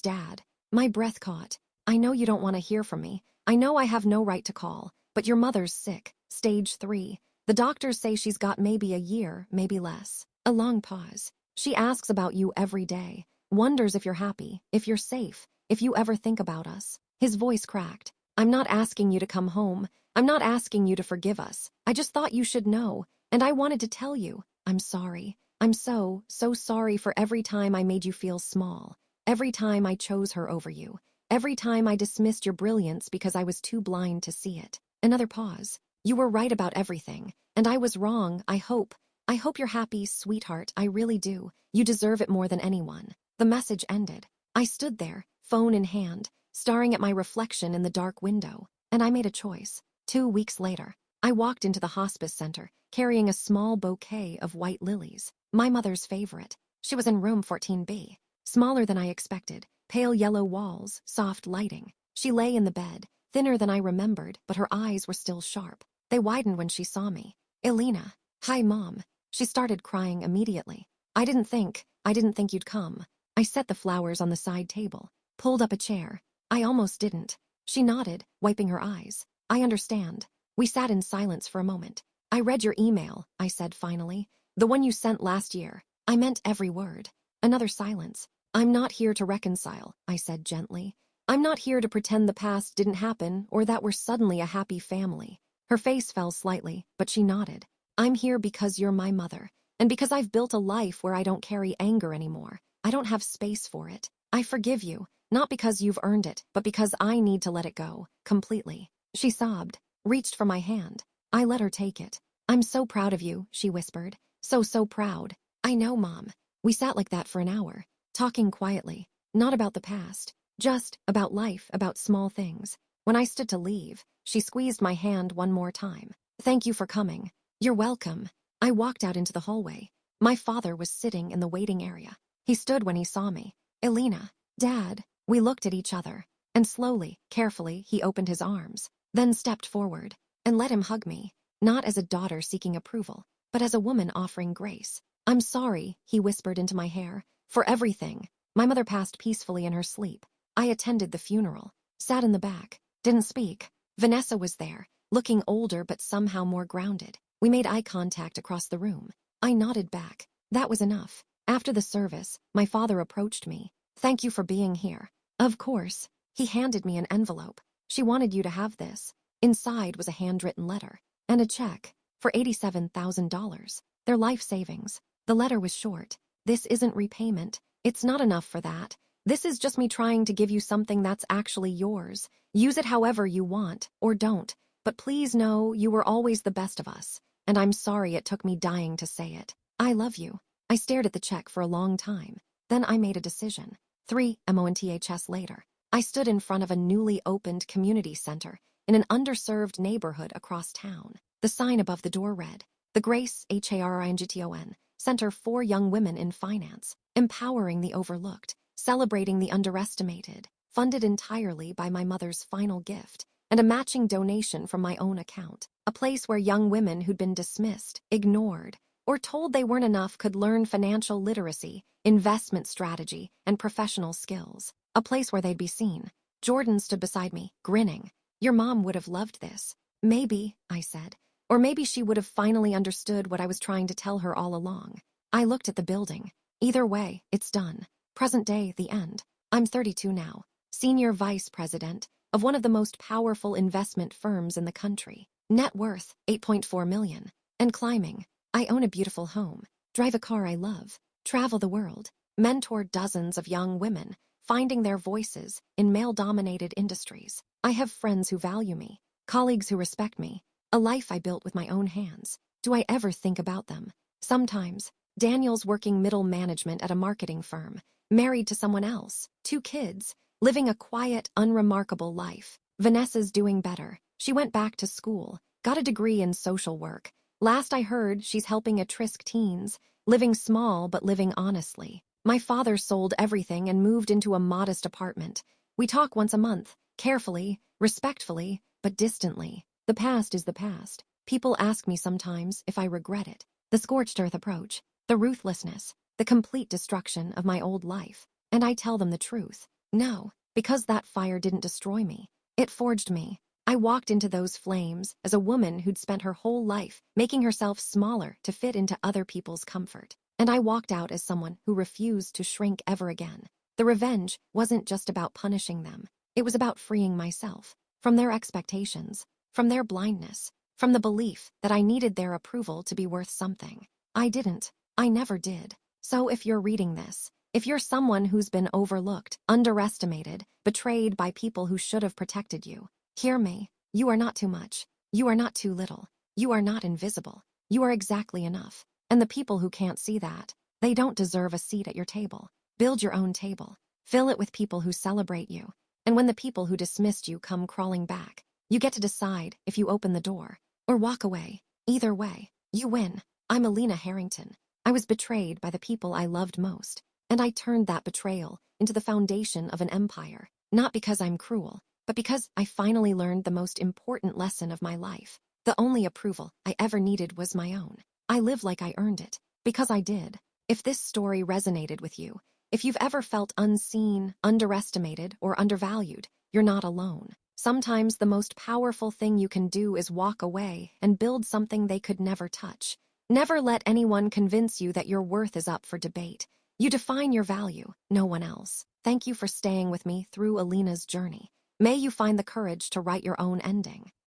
Dad." My breath caught. "I know you don't want to hear from me. I know I have no right to call. But your mother's sick. Stage 3. The doctors say she's got maybe a year, maybe less." A long pause. "She asks about you every day. Wonders if you're happy, if you're safe, if you ever think about us." His voice cracked. "I'm not asking you to come home. I'm not asking you to forgive us. I just thought you should know. And I wanted to tell you. I'm sorry. I'm so sorry for every time I made you feel small. Every time I chose her over you. Every time I dismissed your brilliance because I was too blind to see it." Another pause. "You were right about everything. And I was wrong, I hope. I hope you're happy, sweetheart, I really do. You deserve it more than anyone." The message ended. I stood there, phone in hand, staring at my reflection in the dark window. And I made a choice. 2 weeks later, I walked into the hospice center, carrying a small bouquet of white lilies, my mother's favorite. She was in room 14B. Smaller than I expected, pale yellow walls, soft lighting. She lay in the bed, thinner than I remembered, but her eyes were still sharp. They widened when she saw me. "Alina." "Hi, Mom." She started crying immediately. I didn't think you'd come." I set the flowers on the side table, pulled up a chair. "I almost didn't." She nodded, wiping her eyes. "I understand." We sat in silence for a moment. "I read your email," I said finally. "The one you sent last year. I meant every word." Another silence. "I'm not here to reconcile," I said gently. I'm not here to pretend the past didn't happen or that we're suddenly a happy family. Her face fell slightly, but she nodded. I'm here because you're my mother, and because I've built a life where I don't carry anger anymore. I don't have space for it. I forgive you, not because you've earned it, but because I need to let it go, completely. She sobbed, reached for my hand. I let her take it. I'm so proud of you, she whispered. So proud. I know, Mom. We sat like that for an hour, talking quietly, not about the past, just about life, about small things. When I stood to leave, she squeezed my hand one more time. Thank you for coming. You're welcome. I walked out into the hallway. My father was sitting in the waiting area. He stood when he saw me. Elena, Dad. We looked at each other, and slowly, carefully, he opened his arms, then stepped forward and let him hug me, not as a daughter seeking approval, but as a woman offering grace. I'm sorry, he whispered into my hair, for everything. My mother passed peacefully in her sleep. I attended the funeral, sat in the back, didn't speak. Vanessa was there, looking older but somehow more grounded. We made eye contact across the room. I nodded back. That was enough. After the service, my father approached me. Thank you for being here. Of course. He handed me an envelope. She wanted you to have this. Inside was a handwritten letter and a check for $87,000. Their life savings. The letter was short. This isn't repayment. It's not enough for that. This is just me trying to give you something that's actually yours. Use it however you want, or don't. But please know you were always the best of us. And I'm sorry it took me dying to say it. I love you. I stared at the check for a long time. Then I made a decision. 3 months later, I stood in front of a newly opened community center in an underserved neighborhood across town. The sign above the door read, The Grace Harington Center for Young Women in Finance, empowering the overlooked, celebrating the underestimated, funded entirely by my mother's final gift, and a matching donation from my own account. A place where young women who'd been dismissed, ignored, or told they weren't enough could learn financial literacy, investment strategy, and professional skills. A place where they'd be seen. Jordan stood beside me, grinning. Your mom would have loved this. Maybe, I said. Or maybe she would have finally understood what I was trying to tell her all along. I looked at the building. Either way, it's done. Present day, the end. I'm 32 now, senior vice president of one of the most powerful investment firms in the country. Net worth, $8.4 million. And climbing. I own a beautiful home, drive a car I love, travel the world, mentor dozens of young women, finding their voices in male-dominated industries. I have friends who value me, colleagues who respect me, a life I built with my own hands. Do I ever think about them? Sometimes. Daniel's working middle management at a marketing firm, married to someone else, 2 kids, living a quiet, unremarkable life. Vanessa's doing better. She went back to school, got a degree in social work. Last I heard, she's helping at-risk teens, living small but living honestly. My father sold everything and moved into a modest apartment. We talk once a month, carefully, respectfully, but distantly. The past is the past. People ask me sometimes if I regret it. The scorched earth approach, the ruthlessness, the complete destruction of my old life. And I tell them the truth. No, because that fire didn't destroy me. It forged me. I walked into those flames as a woman who'd spent her whole life making herself smaller to fit into other people's comfort. And I walked out as someone who refused to shrink ever again. The revenge wasn't just about punishing them. It was about freeing myself from their expectations, from their blindness, from the belief that I needed their approval to be worth something. I didn't. I never did. So if you're reading this, if you're someone who's been overlooked, underestimated, betrayed by people who should have protected you, hear me. You are not too much. You are not too little. You are not invisible. You are exactly enough. And the people who can't see that, they don't deserve a seat at your table. Build your own table. Fill it with people who celebrate you. And when the people who dismissed you come crawling back, you get to decide if you open the door or walk away. Either way, you win. I'm Elena Harrington. I was betrayed by the people I loved most, and I turned that betrayal into the foundation of an empire, not because I'm cruel, but because I finally learned the most important lesson of my life. The only approval I ever needed was my own. I live like I earned it, because I did. If this story resonated with you, if you've ever felt unseen, underestimated, or undervalued, you're not alone. Sometimes the most powerful thing you can do is walk away and build something they could never touch. Never let anyone convince you that your worth is up for debate. You define your value, no one else. Thank you for staying with me through Alina's journey. May you find the courage to write your own ending.